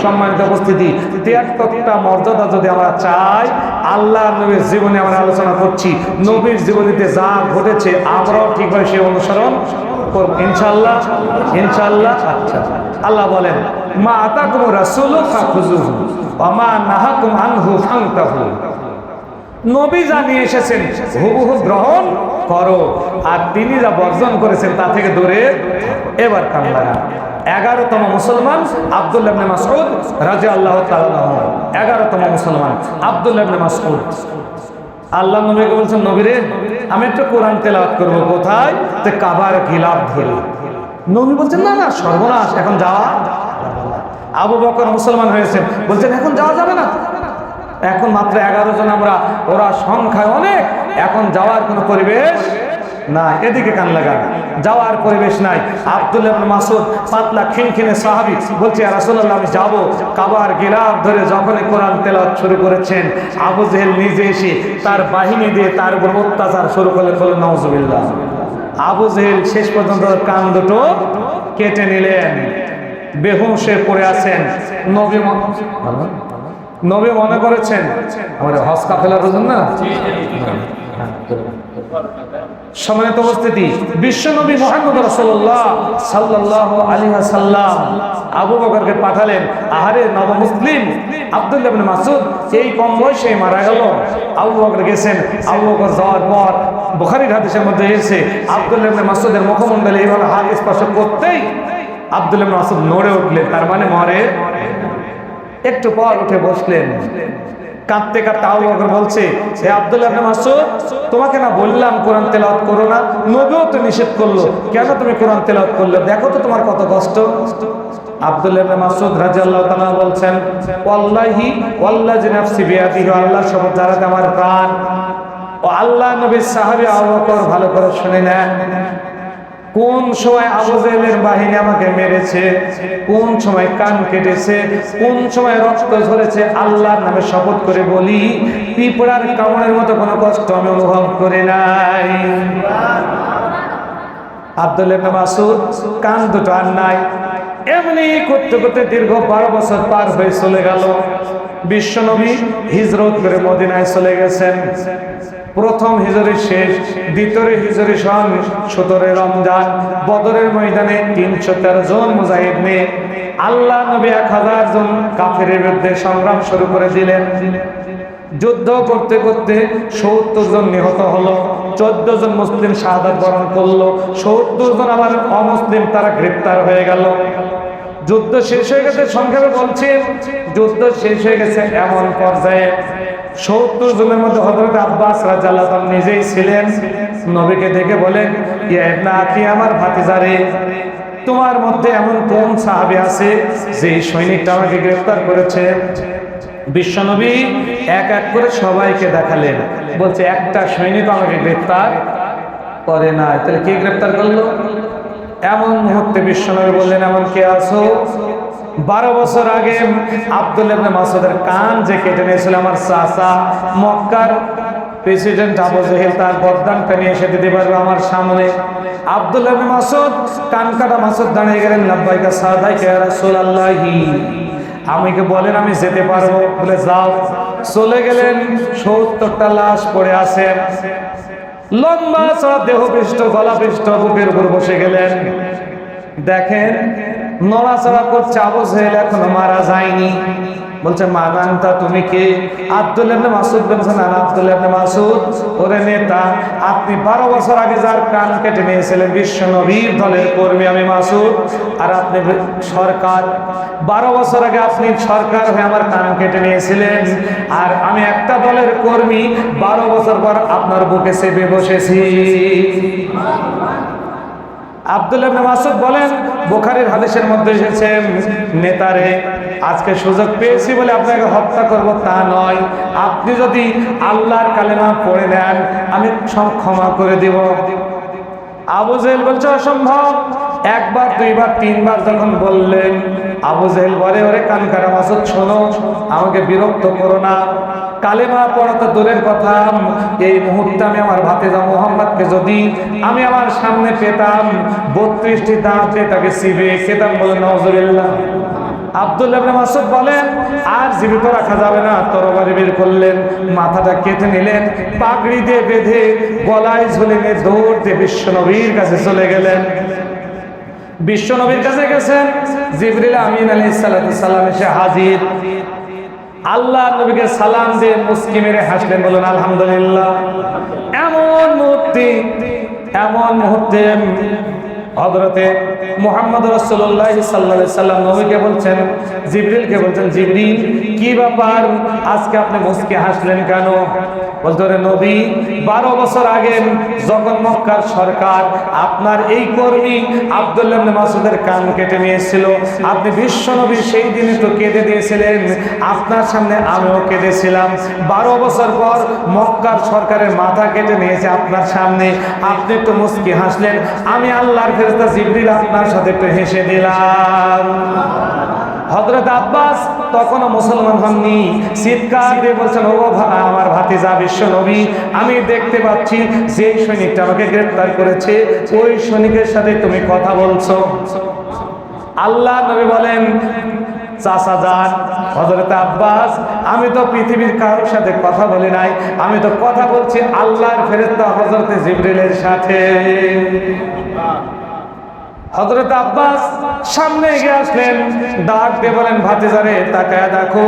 সম্মানিত উপস্থিতি, 73টা মর্যাদা যদি আমরা চাই, আল্লাহ নবীর জীবনে আমরা আলোচনা করছি, নবীর জীবনীতে যা ঘটেছে আমরাও ঠিকভাবে সে অনুসরণ করব ইনশাআল্লাহ, ইনশাআল্লাহ। আচ্ছা, আল্লাহ বলেন মা আতাকুম রাসূলু ফাখুযুহু ওয়া মা নাহাকুম আনহু ফান্তাহু, নবী যা নিয়ে এসেছেন হুবহু গ্রহণ করো, আর তিনি যা বর্জন করেছেন তা থেকে দূরে। এবার কান লাগা। 11তম মুসলমান আব্দুল্লাহ ইবনে মাসউদ রাদিয়াল্লাহু তাআলা আনহু, 11তম মুসলমান আব্দুল্লাহ ইবনে মাসউদ। আল্লাহ নবীকে বলছেন, নবী রে আমি একটু কোরআন তেলাওয়াত করব। কোথায়? তে কাবার গিলাফ ধরে। নবী বলছেন না না, সর্বনাশ, এখন যাওয়া। আবু বকর মুসলমান হয়েছেন, বলছেন এখন যাওয়া যাবে না, এখন মাত্র 11 জন আমরা, ওরা সংখ্যায় অনেক, এখন যাওয়ার কোনো পরিবেশ না। এদিকে কান লাগা। যাওয়ার পরিবেশ নাই। আব্দুল্লাহ ইবনে মাসউদ পাতলা খিনখিনে সাহাবী বলছে, ইয়া রাসূলুল্লাহ আমি যাব। কাবার গিলাফ ধরে যখনই কোরআন তেলাওয়াত শুরু করেছেন, আবু জেহেল নিজে এসে তার বাহিনী দিয়ে তার উপর অত্যাচার শুরু করলেন। বলেন নাউজুবিল্লাহ। আবু জেহেল শেষ পর্যন্ত কান দুটো কেটে নিলেন, বেহুশে পড়ে আছেন। নবী মনে করেছেন আমাদের হজ কাফেলার ওজন না। সম্মানিত উপস্থিতি, বিশ্বনবী মুহাম্মদ রাসূলুল্লাহ সাল্লাল্লাহু আলাইহি ওয়াসাল্লাম আবু বকরকে পাঠালেন। আহারে নবমুসলিম আব্দুল্লাহ ইবনে মাসউদ এই কম বয়সে মারা গেল। আবু বকর গেছেন। আবু বকর যাওয়ার পর বুখারীর হাদিসের মধ্যে এসেছে, আব্দুল্লাহ ইবনে মাসউদের মুখমণ্ডলে এইভাবে হাত স্পর্শ করতেই আব্দুল্লাহ ইবনে মাসউদ নড়ে উঠলেন, তার মানে মরে। একটু পর উঠে বসলেন, কাঁদতে কাঁদতে আবু বকর বলছে, হে আব্দুল্লাহ ইবনে মাসউদ, তোমাকে না বললাম কোরআন তেলাওয়াত করো না? নবীও তো নিষেধ করলো, কেন তুমি কোরআন তেলাওয়াত করলে? দেখো তো তোমার কত কষ্ট। আব্দুল্লাহ ইবনে মাসউদ রাদিয়াল্লাহু তাআলা বলছেন, ওয়াল্লাহি ওয়াল্লাযী নাফসি বিয়াদিহি, আল্লাহর শপথ যারাতে আমার প্রাণ, ও আল্লাহ নবীর সাহাবী আবু বকর ভালো করে শুনে নেন, কোন সময় আবু জেহেলের বাহিনী আমাকে মেরেছে, কোন সময় কান কেটেছে, কোন সময় রক্ত ঝরেছে, আল্লাহর নামে শপথ করে বলি পিঁপড়ার কামড়ের মতো কোনো কষ্ট আমি অনুভব করি নাই। আব্দুল্লাহ ইবনে মাসউদ কান দুটো আর নাই। এমনি করতে করতে দীর্ঘ 12 বছর পার হয়ে চলে গেল। বিশ্বনবী হিজরত করে মদিনায় চলে গেছেন। প্রথম হিজরি শেষ, দ্বিতীয় হিজরি সন 17 রমজান বদরের ময়দানে 313 জন মুজাহিদ নিয়ে আল্লাহ নবী 1000 জন কাফেরের বিরুদ্ধে সংগ্রাম শুরু করে দিলেন। যুদ্ধ করতে করতে 70 জন নিহত হলো, 14 জন মুসলিম শাহাদাত বরণ করলো, 70 জন আবার অমুসলিম তারা গ্রেফতার হয়ে গেল। যুদ্ধ শেষ হয়ে গেছে, সংক্ষেপে বলছি, যুদ্ধ শেষ হয়ে গেছে এমন পর্যায়ে 70 জনের মধ্যে হযরত আব্বাস রাদিয়াল্লাহু তাআলা নিজেই ছিলেন। নবীকে দেখে বলেন, ইয়া ইবনা আখি, আমার ভাতিজারে, তোমার মধ্যে এমন কোন সাহাবী আছে যে সৈনিকটা আমাকে গ্রেফতার করেছে? বিশ্বনবী এক এক করে সবাইকে দেখালেন, বলছে একটা সৈনিক আমাকে গ্রেফতার করে না। তাহলে কে গ্রেফতার করলো? এমন মুহূর্তে বিশ্বনবী বললেন, এমন কে আছো? 12 বছর আগে আব্দুল্লাহ ইবনে মাসউদের কান যে কেটে নিয়েছিল আমার চাচা, মক্কার প্রেসিডেন্ট আবু জেহেল, তার গর্দানটা নিয়ে এসে দিতে পারবে আমার সামনে। আব্দুল্লাহ ইবনে মাসউদ কান কাটা মাসউদ দাঁড়িয়ে গেলেন, লাব্বাইকা সাদাইকা ইয়া রাসূলুল্লাহি, আমাকে বলেন আমি যেতে পারবো? বলে যাও। চলে গেলেন। 70টা লাশ পড়ে আছে, লম্বা চড়া দেহ পৃষ্ঠ, গলা পৃষ্ঠ, বুকের উপর বসে গেলেন। দেখেন নড়াচড়া করছে আবু জেহেল, এখনো মারা যায়নি। বলছে, মা নানতা তুমি কে? আব্দুল্লাহ ইবনে মাসউদ বলছেন, না আব্দুল্লাহ ইবনে মাসউদ, ওরে নেতা, আপনি 12 বছর আগে যার কান কেটে নিয়েছিলেন, বিশ্ব নবীর দলের কর্মী আমি মাসউদ, আর আপনি সরকার। 12 বছর আগে আপনি সরকার হয়ে আমার কান কেটে নিয়েছিলেন, আর আমি একটা দলের কর্মী, 12 বছর পর আপনার বুকে চেপে বসেছি। আব্দুল্লাহ ইবনে মাসউদ বলেন, বুখারীর হাদিসের মধ্যে এসেছে, নেতারে আজকে সুযোগ পেয়েছি বলে আপনাকে হত্যা করব তা নয়, আপনি যদি আল্লাহর কালেমা পড়ে নেন আমি ক্ষমা করে দিব। আবু জেহেল বলছে, অসম্ভব। একবার, দুইবার, তিনবার যখন বললেন, আবু জেহেল বলে, ওরে কান কাটা মাসউদ, শোনো, আমাকে বিরক্ত করো না। কালেমা পড়া তো দূরের কথা, এই মুহূর্তে আমি আমার ভাতিজা মুহাম্মদকে যদি আমি আমার সামনে পেতাম, 32টি দাঁতে তাকে চিবে খেতাম। বলে নাউজুবিল্লাহ। আব্দুল্লাহ ইবনে মাসউদ বলেন, আর জীবিত রাখা যাবে না, তরবারি বের করলেন, মাথাটা কেটে নিলেন, পাগড়ি দিয়ে বেঁধে গলায় ঝুলিয়ে দৌড় দিয়ে বিশ্বনবীর কাছে চলে গেলেন। বিশ্বনবীর কাছে গেছেন, জিবরিল আমিন আলাইহিস সালাম এসে হাজির। আল্লাহ নবীকে সালাম দিয়ে মুস্কি মেরে হাসলেন, বলেন আলহামদুলিল্লাহ। এমন মুহূর্তে হযরতে মুহাম্মদ রাসূলুল্লাহ সাল্লাল্লাহু আলাইহি সাল্লাম নবীকে বলছেন, জিবরিলকে বলছেন, জিবরিল কি ব্যাপার, আজকে আপনি মুস্কি হাসলেন কেন? বলতে রে নবী, 12 বছর আগে যখন মক্কার সরকার আপনার এই কর্মী আব্দুল্লাহ ইবনে মাসউদের কান কেটে নিয়েছিল, আপনি বিশ্ব নবী সেই দিনে তো কেঁদে দিয়েছিলেন, আপনার সামনে আমিও কেঁদেছিলাম। 12 বছর পর মক্কার সরকারের মাথা কেটে নিয়েছে আপনার সামনে, আপনি একটু মুস্কি হাসলেন, আমি আল্লাহর ফেরেশতা জিবরিল আপনার সাথে একটু হেসে দিলাম। হযরত আব্বাস তখনও মুসলমান হননি, চিৎকার দিয়ে বলছেন, ও আমার ভাতিজা বিশ্ব নবী, আমি দেখতে পাচ্ছি যে সৈনিকটা আমাকে গ্রেফতার করেছে ওই সৈনিকের সাথে তুমি কথা বলছো। আল্লাহ নবী বলেন, চাচা যান হযরত আব্বাস, আমি তো পৃথিবীর কারোর সাথে কথা বলি নাই, আমি তো কথা বলছি আল্লাহর ফেরেশতা হযরত জিবরিলের সাথে। হযরত আব্বাস সামনে এগিয়ে আসলেন, ডাক দিয়ে বলেন, ভাতিজারে তাকায়া দেখো,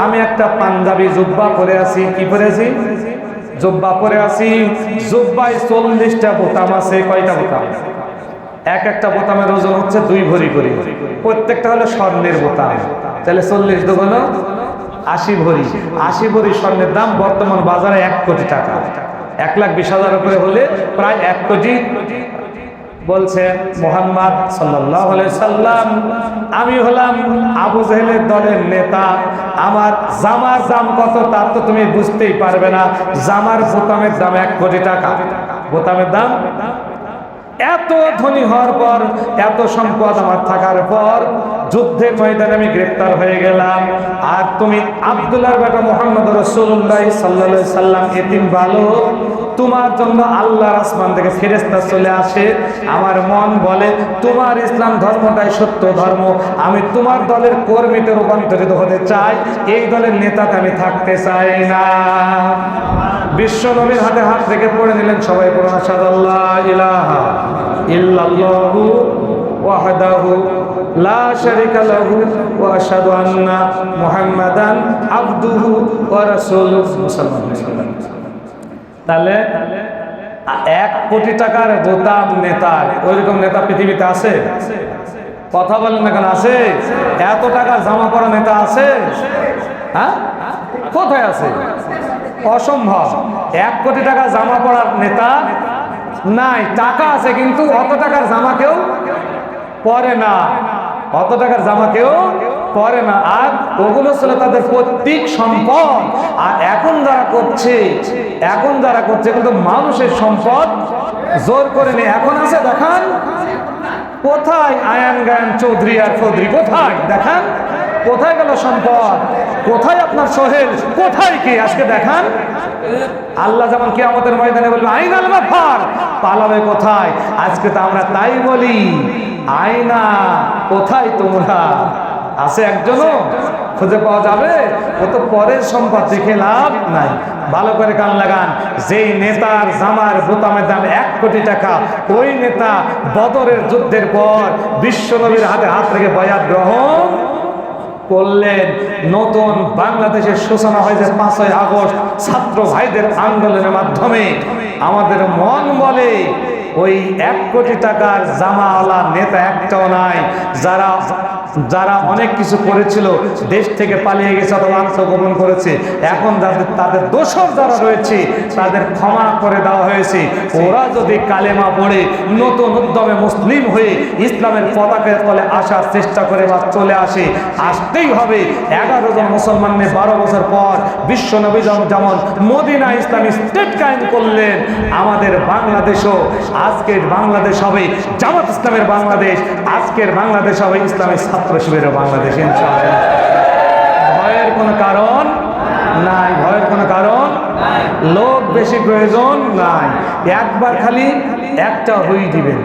আমি একটা পাঞ্জাবি জুব্বা পরে আছি। কি পরে আছি? জুব্বা পরে আছি। জুব্বায় 40টা বোতাম আছে। কয়টা বোতাম? এক একটা বোতামের ওজন হচ্ছে 2 ভরি করে, প্রত্যেকটা হলো স্বর্ণের বোতাম। তাহলে 40 দুগুণ 80 ভরি। 80 ভরি স্বর্ণের দাম বর্তমান বাজারে 1 কোটি টাকা। 1,20,000 উপরে হলে প্রায় 1 কোটি। বলছেন মুহাম্মদ সাল্লাল্লাহু আলাইহি সাল্লাম, আমি হলাম আবু জেহেলের দলের নেতা, আমার জামার দাম কত তা তো তুমি বুঝতেই পারবে না। জামার বোতামের দাম 1 কোটি টাকা। বোতামের দাম। এত ধনী হওয়ার পর, এত সম্পদ আমার থাকার পর যুদ্ধের ময়দানে আমি গ্রেফতার হয়ে গেলাম, আর তুমি আব্দুল্লাহর বেটা মুহাম্মদ রাসূলুল্লাহ সাল্লাল্লাহু আলাইহি সাল্লাম এতিম বালক, তোমার জন্য আল্লাহর আসমান থেকে ফেরেশতা চলে আসে। আমার মন বলে তোমার ইসলাম ধর্মটাই সত্য ধর্ম, আমি তোমার দলের কর্মীতে রূপান্তরিত হতে চাই, এই দলের নেতাতে আমি থাকতে চাই না। বিশ্ব নবীর হাতে হাত রেখে পড়ে নিলেন, সবাই পড়ুন, আশহাদু আল্লা ইলাহা ইল্লাল্লাহু ওয়াহদাহু লা শারীকা লাহু ওয়া আশহাদু আন্না মুহাম্মাদান আবদুহু ওয়া রাসূলুহু। মুসলমান হয়ে গেলেন। তাহলে 1 কোটি টাকার বোতাম নেতার, ওইরকম নেতা পৃথিবীতে আছে? কথা বলেন না কেন? আছে? এত টাকা জামা পরা নেতা আছে? হ্যাঁ, কোথায় আছে? অসম্ভব। 1 কোটি টাকা জামা পরার নেতা নাই। টাকা আছে কিন্তু অত টাকার জামা কেউ পরে না, অত টাকার জামা কেউ পরে না। আর ওগুলো ছিল তাদের পৈতৃক সম্পদ। আর এখন যারা করছে কিন্তু মানুষের সম্পদ জোর করে নেই। এখন আছে, দেখান কোথায় আয়ান গায়ান চৌধুরী আর চৌধুরী, কোথায় দেখান? কোথায় গেল সম্পদ? কোথায় আপনার সোহেল? কোথায় কি? আজকে দেখান। আল্লাহ যেমন কিয়ামতের ময়দানে বলবে আইনাল মাফার, পালাবে কোথায়? আজকে তো আমরা তাই বলি, আয়না কোথায় তোমরা? আছে একজনও খুঁজে পাওয়া যাবে? ও তো পরের সম্পদ দেখে লাভ নাই। ভালো করে কান লাগান, যেই নেতার জামার বোতামের দাম 1 কোটি টাকা, ওই নেতা বদরের যুদ্ধের পর বিশ্ব নবীর হাতে হাত রেখে বয়াত গ্রহণ করলেন। নতুন বাংলাদেশের সূচনা হয়েছে 5ই আগস্ট ছাত্র ভাইদের আন্দোলনের মাধ্যমে। আমাদের মন বলে ওই 1 কোটি টাকার জামাওয়ালা নেতা একটাও নাই। যারা অনেক কিছু করেছিল, দেশ থেকে পালিয়ে গেছে অথবা আত্মগোপন করেছে, এখন তাদের দোষর যারা রয়েছে তাদের ক্ষমা করে দেওয়া হয়েছে। ওরা যদি কালেমা পড়ে নতুন উদ্যমে মুসলিম হয়ে ইসলামের পতাকার তলে আসার চেষ্টা করে বা চলে আসতেই হবে। 11 জন মুসলমান নিয়ে 12 বছর পর বিশ্ব নবী যেমন মদিনা ইসলামী স্টেট কায়েম করলেন, আমাদের বাংলাদেশও আজকের বাংলাদেশ হবে জামাত ইসলামের বাংলাদেশ, আজকের বাংলাদেশ হবে ইসলামী ছাত্র শিবিরের বাংলাদেশ ইনশাআল্লাহ। ভয়ের কোনো কারণ নাই, ভয়ের কোনো কারণ নাই, লোক বেশি প্রয়োজন নাই। একবার খালি একটা হই দিবেন।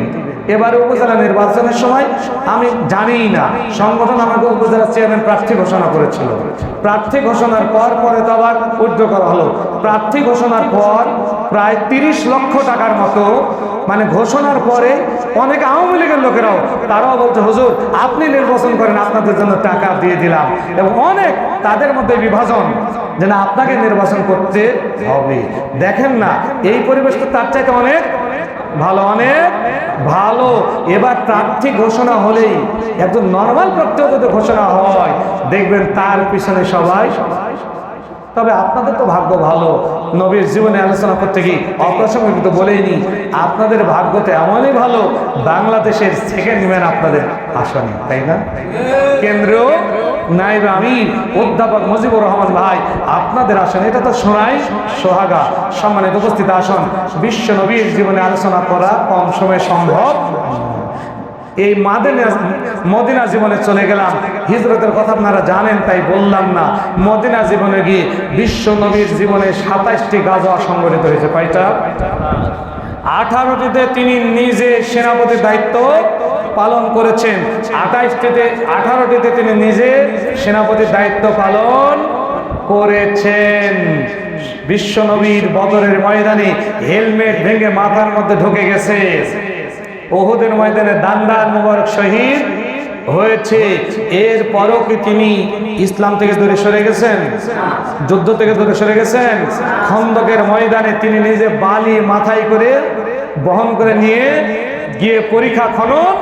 এবারে উপজেলা নির্বাচনের সময় আমি জানি না, সংগঠন আমাকে উপজেলা চেয়ারম্যান প্রার্থী ঘোষণা করেছিল। প্রার্থী ঘোষণার পরে তো আবার উদ্যোগ করা হলো। প্রার্থী ঘোষণার পর প্রায় 30 লক্ষ টাকার মতো, মানে ঘোষণার পরে অনেক আওয়ামী লীগের লোকেরাও তারাও বলছে হুজুর আপনি নির্বাচন করেন, আপনাদের জন্য টাকা দিয়ে দিলাম। এবং অনেক তাদের মধ্যে বিভাজন যে না আপনাকে নির্বাচন করতে হবে। দেখেন না, এই পরিবেশ তো তার চাইতে অনেক ভালো, অনেক ভালো। এবার প্রার্থী ঘোষণা হলেই একজন নর্মাল প্রার্থীও যদি ঘোষণা হয়, দেখবেন তার পিছনে সবাই তবে আপনাদের তো ভাগ্য ভালো, নবীর জীবনে আলোচনা করতে গিয়ে অপ্রাসঙ্গিক তো বলেইনি, আপনাদের ভাগ্য তো এমনই ভালো, বাংলাদেশের সেকেন্ড ম্যান আপনাদের আসেনি, তাই না? কেন্দ্রীয় নায়েবে আমির অধ্যাপক মুজিবুর রহমান ভাই আপনাদের আসেন, এটা তো শোনাই সোহাগা। সম্মানিত উপস্থিত আসন, বিশ্ব নবীর জীবনে আলোচনা করা কম সময়ে সম্ভব। এই মদিনা জীবনে চলে গেলাম, হিজরতের কথা আপনারা জানেন তাই বললাম না। মদিনা জীবনে গিয়ে বিশ্ব নবীর জীবনে 27টি গাজওয়া সংগঠিত হয়েছে। কয়টা? 18টিতে তিনি নিজে সেনাপতির দায়িত্ব পালন করেছেন। 18টিতে তিনি নিজে সেনাপতির দায়িত্ব পালন করেছেন। বিশ্ব নবীর বদরের ময়দানে হেলমেট ভেঙে মাথার মধ্যে ঢুকে গেছে। উহুদের ময়দানে দান্দার মুবারক শহীদ হয়েছে। এরপরও কি তিনি ইসলাম থেকে দূরে সরে গেছেন? যুদ্ধ থেকে দূরে সরে গেছেন? খন্দকের ময়দানে তিনি নিজে বালি মাথায় করে বহন করে নিয়ে গিয়ে পরীক্ষা খনন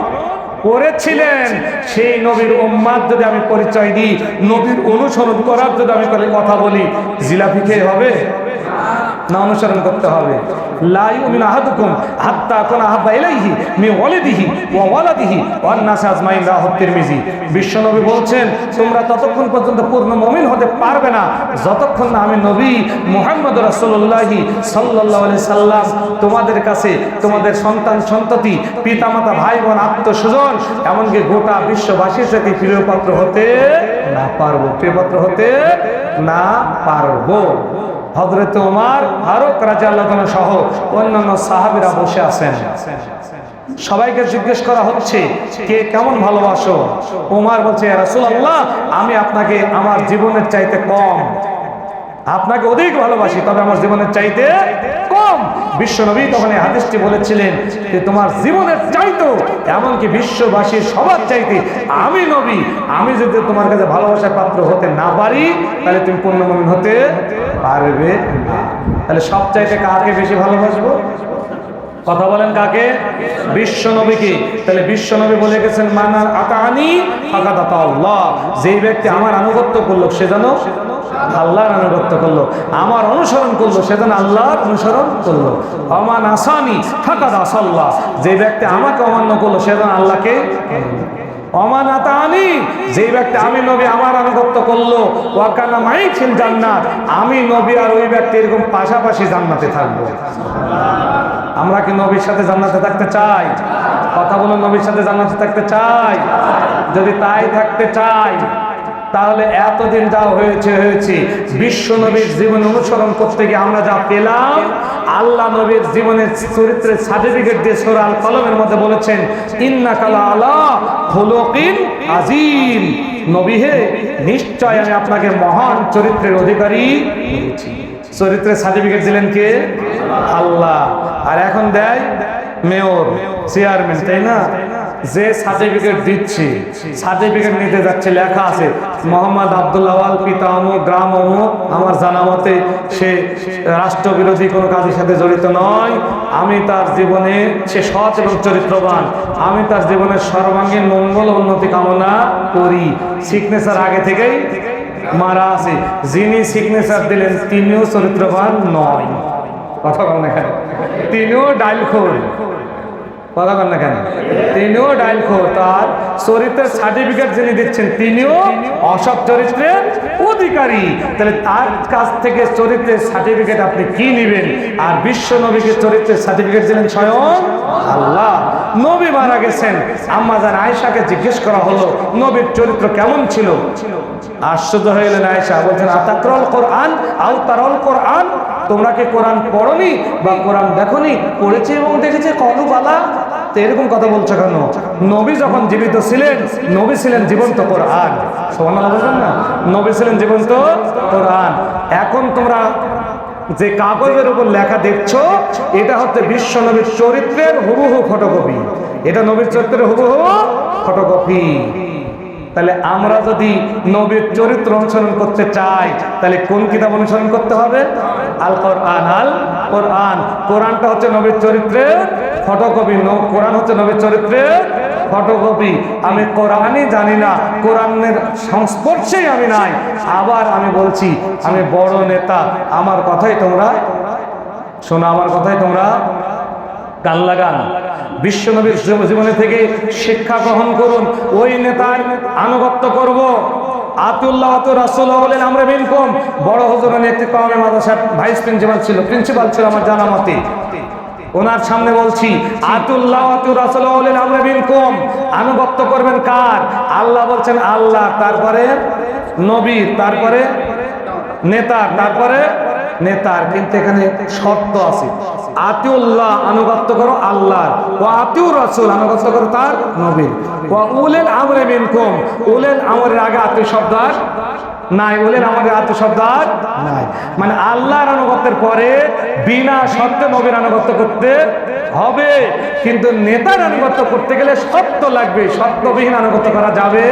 করেছিলেন। সেই নবীর উম্মাদ যদি আমি পরিচয় দিই, নবীর অনুসরণ করার যদি আমি কথা বলি, জিলাপি খেয়ে হবে না অনুসরণ করতে হবে? লা ইউমিনু আহাদুকুম হাত্তা আকুনা আহাব্বা ইলাইহি মিন ওয়ালিদিহি ওয়া ওয়ালাদিহি ওয়ান নাসি আজমাইন। রাহু তিরমিজি। বিশ্বনবী বলছেন, তোমরা ততক্ষণ পর্যন্ত পূর্ণ মুমিন হতে পারবে না যতক্ষণ না আমি নবী মুহাম্মদ রাসূলুল্লাহ সাল্লাল্লাহু আলাইহি সাল্লাম তোমাদের কাছে তোমাদের সন্তান সন্ততি পিতামাতা ভাই বোন আত্মস্বজন এমনকি গোটা বিশ্ববাসীর সাথে প্রিয়পাত্র হতে না পারবো, প্রিয়পাত্র হতে না পারবো। হযরত ওমর ফারুক রাদিয়াল্লাহু আনহু সহ অন্যান্য সাহাবীরা বসে আছেন। সবাইকে জিজ্ঞেস করা হচ্ছে কে কেমন ভালোবাসো? ওমর বলছে, ইয়া রাসূলুল্লাহ, আমি আপনাকে আমার জীবনের চাইতে কম, আপনাকে অধিক ভালোবাসি, তবে আমার জীবনের চাইতে কম। বিশ্বনবী তখন এই হাদিসটি বলেছিলেন যে তোমার জীবনের চাইতো এমনকি বিশ্ববাসীর সবার চাইতে আমি নবী, আমি যদি তোমার কাছে ভালোবাসার পাত্র হতে না পারি তাহলে তুমি পূর্ণ মুমিন হতে পারবে না। তাহলে সব চাইতে কাকে বেশি ভালোবাসবো? কথা বলেন কাকে? বিশ্বনবীকে। তাহলে বিশ্বনবী বলে গেছেন, মান আতানি ফাকাদ আতা আল্লাহ, যেই ব্যক্তি আমার আনুগত্য করলো সে যেন আল্লাহর আনুগত্য করলো, আমার অনুসরণ করলো সে যেন আল্লাহর অনুসরণ করলো। আমান আসানি ফাকাদ আসাল্লাহ, যে ব্যক্তি আমাকে অমান্য করলো সে যেন আল্লাহকে। অমান আতানি, যে ব্যক্তি আমি নবী আমার আনুগত্য করলো, ওয়াকানা মাই ফিল জান্নাত, আমি নবী আর ওই ব্যক্তি এরকম পাশাপাশি জান্নাতে থাকবো। আমরা কি নবীর সাথে জান্নাতে থাকতে চাই? কথা বলুন, নবীর সাথে জান্নাতে থাকতে চাই? যদি তাই থাকতে চাই তাহলে এতদিন যা হয়েছে বিশ্ব নবীর জীবন অনুসরণ করতে গিয়ে আমরা যা পেলাম, আল্লাহ নবীর জীবনের চরিত্রের সার্টিফিকেট দিয়ে সূরা আল কলমের মধ্যে বলেছেন, ইন্নাকা লাআলা খুলুকিন আযীম, নবী হে নিশ্চয় আমি আপনাকে মহান চরিত্রের অধিকারী করেছি। চরিত্রের সার্টিফিকেট দিলেন কে? আল্লাহ। আর এখন দেয় মেয়র, চেয়ারম্যান, তাই না? যে সার্টিফিকেট দিচ্ছে, সার্টিফিকেট নিতে যাচ্ছে, লেখা আছে মোহাম্মদ আব্দুল্লাহ ওয়াল পিতা অমুক, গ্রাম অমুক, আমার জানা মতে সে রাষ্ট্রবিরোধী কোনো কাজের সাথে জড়িত নয়, আমি তার জীবনে সে সৎ এবং চরিত্রবান, আমি তার জীবনের সর্বাঙ্গীন মঙ্গল উন্নতি কামনা করি। সিগনেচার আগে থেকেই মারা আছে। যিনি সিগনেচার দিলেন তিনিও চরিত্রবান নয়। কথা বল না কেন? তিনিও ডাইলখোর। কথা বল না কেন? তিনিও ডাইলখোর। তার চরিত্রের সার্টিফিকেট যিনি দিচ্ছেন তিনিও অসৎ চরিত্রের অধিকারী। তাহলে তার কাছ থেকে চরিত্রের সার্টিফিকেট আপনি কি নেবেন? আর বিশ্ব নবীকে চরিত্রের সার্টিফিকেট দিলেন স্বয়ং আল্লাহ। নবী মারা গেছেন, আম্মা জান আয়েশাকে জিজ্ঞেস করা হলো নবীর চরিত্র কেমন ছিল? আশ্চর্য হয়ে গেলেন আয়েশা, বলছেন আতাকরাল কোরআন আও তারাল কোরআন, তোমরা কি কোরআন পড়নি বা কোরআন দেখনি? পড়েছি এবং দেখেছি, কলু বালা। তো এরকম কথা বলছো কেন? নবী যখন জীবিত ছিলেন, নবী ছিলেন জীবন্ত কোরআন। সুবহানাল্লাহ বলবেন না? নবী ছিলেন জীবন্ত কোরআন। এখন তোমরা যে কাগজের উপর লেখা দেখছো, এটা হচ্ছে বিশ্ব নবীর চরিত্রের হুবহু ফটোকপি। এটা নবীর চরিত্রের হুবহু ফটোকপি। তাহলে আমরা যদি নবীর চরিত্র অনুসরণ করতে চাই তাহলে কোন কিতাব অনুসরণ করতে হবে? আল কোরআন। আল কোরআন। কোরআনটা হচ্ছে নবীর চরিত্রের ফটোকপি, কোরআন হচ্ছে নবীর চরিত্রের ফটোকপি, আমি কোরআনই জানি না, কোরআনের সংস্পর্শেই আমি নাই। আবার আমি বলছি আমি বড় নেতা, আমার কথাই তোমরা শোনো, আমার কথাই তোমরা কান লাগান। বিশ্বনবীর জীবনে থেকে শিক্ষা গ্রহণ করুন, ওই নেতার আনুগত্য করব। আতুল্লাহ আতু রাসূলুল্লাহ বলেন আমরা মিনকুম, বড় হুজুরের নেতৃত্বে মাদ্রাসার ভাইস প্রিন্সিপাল ছিল আমার জানা মতে, ওনার সামনে বলছি আতুল্লাহ আতু রাসূলুল্লাহ বলেন আমরা মিনকুম, আনুগত্য করবেন কার? আল্লাহ বলছেন আল্লাহ, তারপরে নবীর, তারপরে নেতার, তারপরে নেতার। কিন্তু এখানে শর্ত আছে, আতিউল্লাহ আনুগত্য করো আল্লাহর, ওয়া আতিউর রাসূল আনুগত্য করো তার নবীর, ওয়া উলিল আমরি মিনকুম, উলিল আমরের আগে আতি শব্দ আর নাই, উলিল আমরের আতি শব্দ আর নাই। মানে আল্লাহর আনুগত্যের পরে বিনা শর্তে নবীর আনুগত্য করতে হবে, কিন্তু নেতার আনুগত্য করতে গেলে শর্ত লাগবে, শর্তবিহীন আনুগত্য করা যাবে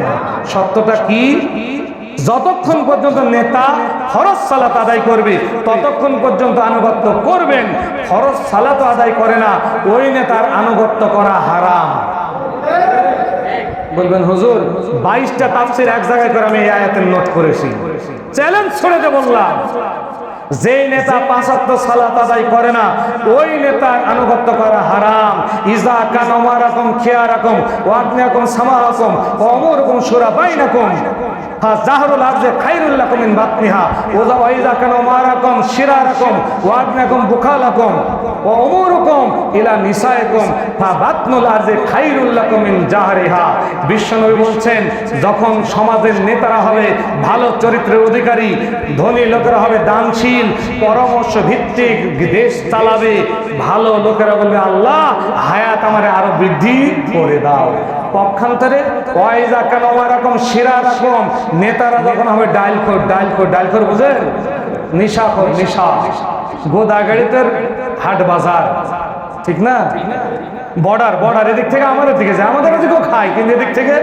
না। শর্তটা কি? যতক্ষণ পর্যন্ত নেতা ফরজ সালাত আদায় করবে ততক্ষণ পর্যন্ত আনুগত্য করবেন। ফরজ সালাত আদায় করে না, ওই নেতার আনুগত্য করা হারাম। বলবেন হুজুর 22টা তাফসীর এক জায়গায় করে আমি এই আয়াতের নোট করেছি, চ্যালেঞ্জ ছড়ে দিয়ে বললাম, যেই নেতা 5 ওয়াক্ত সালাত আদায় করে না ওই নেতার আনুগত্য করা হারাম। ইজা কানা মারাকুম খিয়ারাকুম ওয়া আতনাকুম সামারাকুম ওয়া আমুরুকুম শুরা বাইনাকুম ফাজাহরুল আরজি খায়রুল লাকুম মিন বাতনিহা ওয়া ইজা কানা মারাকুম শিরারাকুম ওয়া আতনাকুম বুখালাকুম ওয়া আমুরুকুম ইলা নিসাইকুম ফাবাতনুল আরজি খায়রুল লাকুম মিন জাহরিহা। বিশ্বনবী বলছেন যখন সমাজের নেতারা হবে ভালো চরিত্রের অধিকারী, ধনী লোকেরা হবে দানশীল, পরামর্শ ভিত্তিক দেশ চালাবে, ভালো লোকেরা বলবে আল্লাহ হায়াত আমারে আরো বৃদ্ধি করে দাও। পক্ষান্তরে ওয়াইজা কানা ওয়ারাকুম শিরারাকুম, নেতারা যখন হবে ডাইলখোর বুঝেন, নিশাখোর, নিশা, গোদাগাড়িতে হাট বাজার, ঠিক না? বর্ডার এদিক থেকে আমাদের দিকে যায়, আমাদের ওদিকেও খায় কিন্তু এদিক থেকে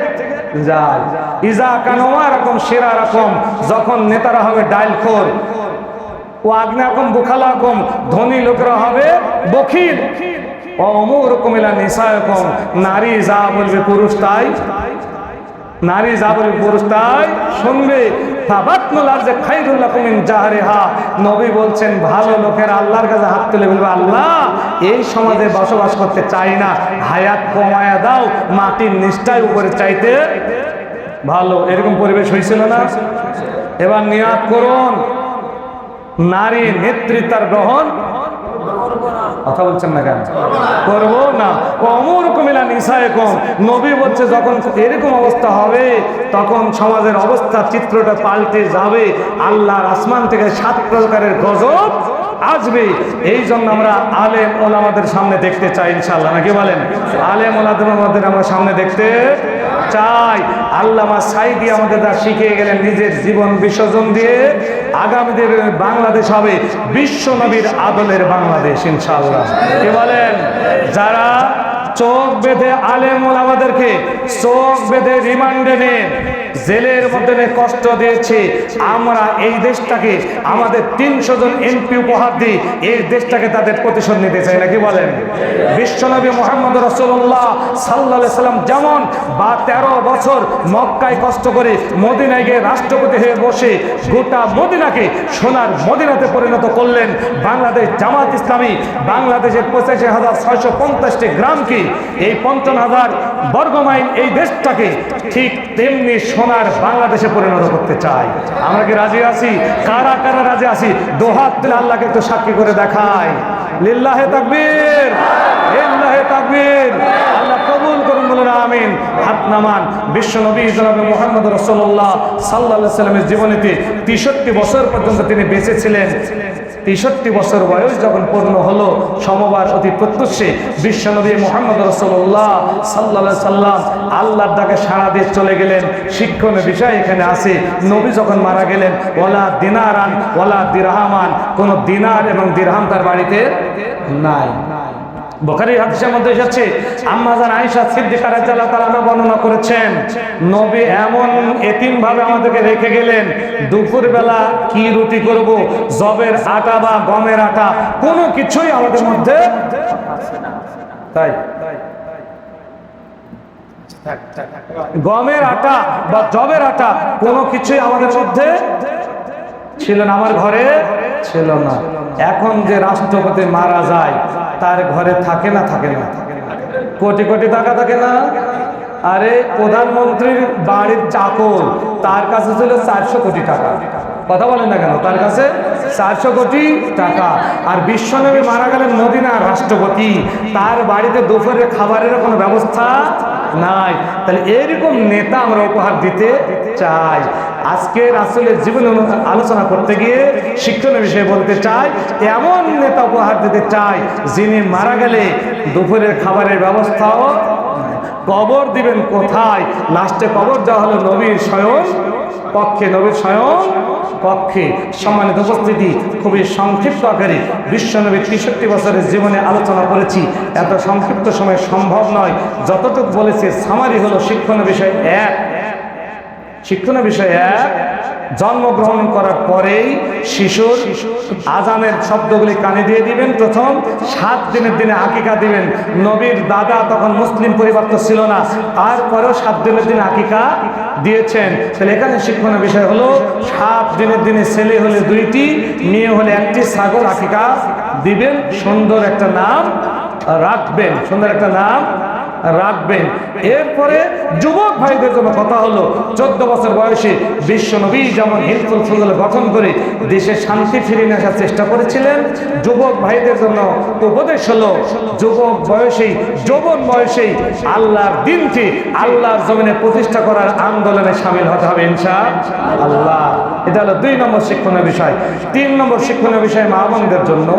যায়। ইজা কানা ওয়ারাকুম শিরারাকুম, যখন নেতারা হবে ডাইলখোর, ও আগ্নাকুম বুখালাকুম, ধনী লোকেরা হবে বখিল, ও অমুরকুম ইলা নিসাইকুম, নারী যা বলবে পুরুষ তাই, নারী যা বলবে পুরুষ তাই শুনবে। ফাবাতনুল আরজি খায়রুল লাকুম মিন জাহরিহা, নবী বলছেন ভালো লোকেরা আল্লাহর কাছে হাত তুলে বলবে আল্লাহ এই সমাজে বসবাস করতে চাই না, হায়াত কমায়া দাও, মাটির নিচটাই উপরে চাইতে ভালো। এরকম পরিবেশ হয়েছিল না? এবার নিয়াত করুন নারী নেতৃত্বের গ্রহণ কথা বলছেন না কেন? করবো না। অমুরকুম ইলা নিসাইকুম, নবী বলছে যখন এরকম অবস্থা হবে তখন সমাজের অবস্থা চিত্রটা পাল্টে যাবে, আল্লাহর আসমান থেকে 7 প্রকারের গজব আসবে। এই জন্য আমরা আলেম ওলামাদের সামনে দেখতে চাই ইনশাআল্লাহ, নাকি বলেন? আলেম ওলামাদের আমরা সামনে দেখতে চাই। আল্লামা সাঈদী আমাদের যা শিখিয়ে গেলেন নিজের জীবন বিসর্জন দিয়ে, আগামী দিনে বাংলাদেশ হবে বিশ্ব নবীর আদলের বাংলাদেশ ইনশাআল্লাহ। কি বলেন? যারা চোখ বেঁধে আলেম ওলামাদেরকে চোখ বেঁধে রিমান্ডে নেন, জেলের মধ্যে কষ্ট দিয়েছে, আমরা এই দেশটাকে আমাদের 300 জন এমপি উপহার দিই, এই দেশটাকে তাদের প্রতিশোধ নিতে চাই, নাকি বলেন? বিশ্বনবী মুহাম্মদ রাসূলুল্লাহ সাল্লাল্লাহু আলাইহি সাল্লাম যেমন 13 বছর মক্কায় কষ্ট করে মদিনায় গিয়ে রাষ্ট্রপতি হয়ে বসে গোটা মদিনাকে সোনার মদিনাতে পরিণত করলেন, বাংলাদেশ জামাত ইসলামী বাংলাদেশের 85,650টি গ্রামকে, এই 55,000 বর্গমাইল এই দেশটাকে ঠিক তেমনি সোনার বাংলাদেশে পরিণত করতে চাই। আমরা কি রাজি আছি? কারা কারা রাজি আছি? দোহাত তুলে আল্লাহকে একটু সাক্ষী করে দেখাই। লিল্লাহে তাকবীর, লিল্লাহে তাকবীর। আল্লাহ কবুল করুন, বলুন আমিন। হাত নামান। বিশ্বনবী জনাবে মুহাম্মদ রাসূলুল্লাহ সাল্লাল্লাহু আলাইহি সাল্লামের জীবনীতে 63 বছর পর্যন্ত তিনি বেঁচে ছিলেন। 63 বছর বয়স যখন পূর্ণ হলো, সমবার অতি প্রত্যুষে বিশ্বনবী মুহাম্মদ রাসূলুল্লাহ সাল্লাল্লাহু আলাইহি সাল্লাম আল্লাহর ডাকে সাড়া দিয়ে চলে গেলেন। শিক্ষণীয় বিষয় এখানে আছে, নবী যখন মারা গেলেন, ওয়ালা দিনারান ওয়ালা দিরহামান, কোন দিনার এবং দিরহাম তার বাড়িতে নাই। বুখারীর হাদিসের মধ্যে এসেছে, আম্মা জান আয়েশা সিদ্দিকা রাদিয়াল্লাহু তাআলা বর্ণনা করেছেন, নবী এমন এতিম ভাবে আমাদেরকে রেখে গেলেন, দুপুর বেলা কি রুটি করব, জবের আটা বা গমের আটা কোনো কিছুই আমাদের মধ্যে তাই গমের আটা বা জবের আটা কোনো কিছুই আমাদের মধ্যে ছিল না, আমার ঘরে ছিল না। এখন যে রাষ্ট্রপতি মারা যায় তার ঘরে থাকে না কোটি কোটি টাকা থাকে না। আরে প্রধানমন্ত্রীর বাড়ির চাকর, তার কাছে ছিল 400 কোটি টাকা। কথা বলেন না কেন? তার কাছে 400 কোটি টাকা। আর বিশ্বনবী মারা গেলেন মদিনার রাষ্ট্রপতি, তার বাড়িতে দুপুরে খাবারের কোনো ব্যবস্থা নাই। তাহলে এরকম নেতা আমরা উপহার দিতে চাই। আজকে রাসূলের জীবন আলোচনা করতে গিয়ে শিক্ষণীয় বিষয়ে বলতে চাই, এমন নেতা উপহার দিতে চাই যিনি মারা গেলে দুপুরের খাবারের ব্যবস্থাও। কবর দিবেন কোথায়? লাস্টে কবর দেওয়া হলো নবীর শয়ন কক্ষে, নবীর শয়ন কক্ষে। সম্মানিত উপস্থিতি, খুবই সংক্ষিপ্ত আকারে বিশ্বনবীর 63 বছরের জীবনে আলোচনা করেছি। এত সংক্ষিপ্ত সময় সম্ভব নয়। যতটুকু বলেছে সামারি হলো শিক্ষণীয় বিষয় এক। শিক্ষণীয় বিষয় এক, জন্মগ্রহণ করার পরেই শিশুর আজানের শব্দগুলি কানে দিয়ে দিবেন। প্রথম 7 দিনের দিনে আকিকা দিবেন। নবীর দাদা তখন মুসলিম পরিবার তো ছিল না, তারপরেও 7 দিনের দিনে আকিকা দিয়েছেন। তাহলে এখানে শিক্ষণীয় বিষয় হলো 7 দিনের দিনে ছেলে হলে 2টি, মেয়ে হলে 1টি ছাগল আকিকা দিবেন। সুন্দর একটা নাম রাখবেন, সুন্দর একটা নাম রাখবেন। এরপরে যুবক ভাইদের জন্য কথা হলো, 14 বছর বয়সে বিশ্বনবী যেমন হিলফুল ফুজল গঠন করে দেশে শান্তি ফিরিয়ে আসার চেষ্টা করেছিলেন, যুবক ভাইদের জন্য উপদেশ হলো যৌবন বয়সেই আল্লাহর দিনকে আল্লাহর জমিনে প্রতিষ্ঠা করার আন্দোলনে শামিল হতে হবে ইনশাআল্লাহ। এটা হলো 2 নম্বর শিক্ষণীয় বিষয়। 3 নম্বর শিক্ষণীয় বিষয় মা বোনদের জন্য,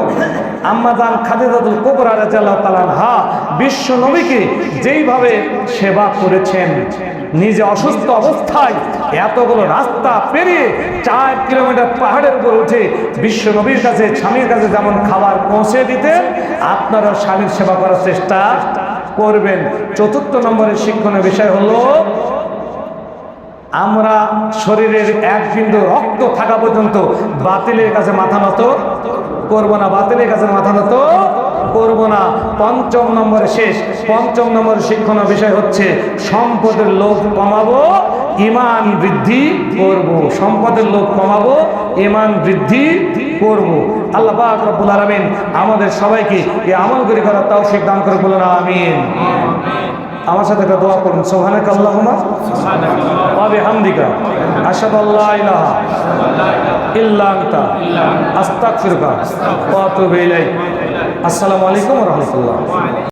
আম্মা জান খাদিজাতুল কুবরা রাদিয়াল্লাহু তাআলা আনহা বিশ্বনবীকে যেইভাবে সেবা করেছেন, নিজে অসুস্থ অবস্থায় এতগুলো রাস্তা পেরিয়ে 4 কিলোমিটার পাহাড়ের উপর উঠে বিশ্বনবীর কাছে, স্বামীর কাছে যেমন খাবার পৌঁছে দিতেন, আপনারা স্বামীর সেবা করার চেষ্টা করবেন। 4 নম্বরের শিক্ষণীয় বিষয় হলো, আমরা শরীরের 1 বিন্দু রক্ত থাকা পর্যন্ত বাতিলের কাছে মাথা নত করব না, বাতিলের কাছে মাথা নত করব না। 5 নম্বরে শেষ, 5 নম্বরের শিক্ষণীয় বিষয় হচ্ছে সম্পদের লোভ কমাবো, ঈমান বৃদ্ধি করব। সম্পদের লোভ কমাবো, ঈমান বৃদ্ধি করব। আল্লাহ পাক রব্বুল আলামিন আমাদের সবাইকে এই আমলগুলি করার তৌফিক দান করে, বলুন আমিন। আমার সাথে একটা দোয়া করুন, সুবহানাকা আল্লাহুম্মা ওয়া বিহামদিকা আশহাদু আল্লা ইলাহা ইল্লা আনতা আস্তাগফিরুকা ওয়া আতুবু ইলাইক। আসসালামু আলাইকুম ওয়া রাহমাতুল্লাহ।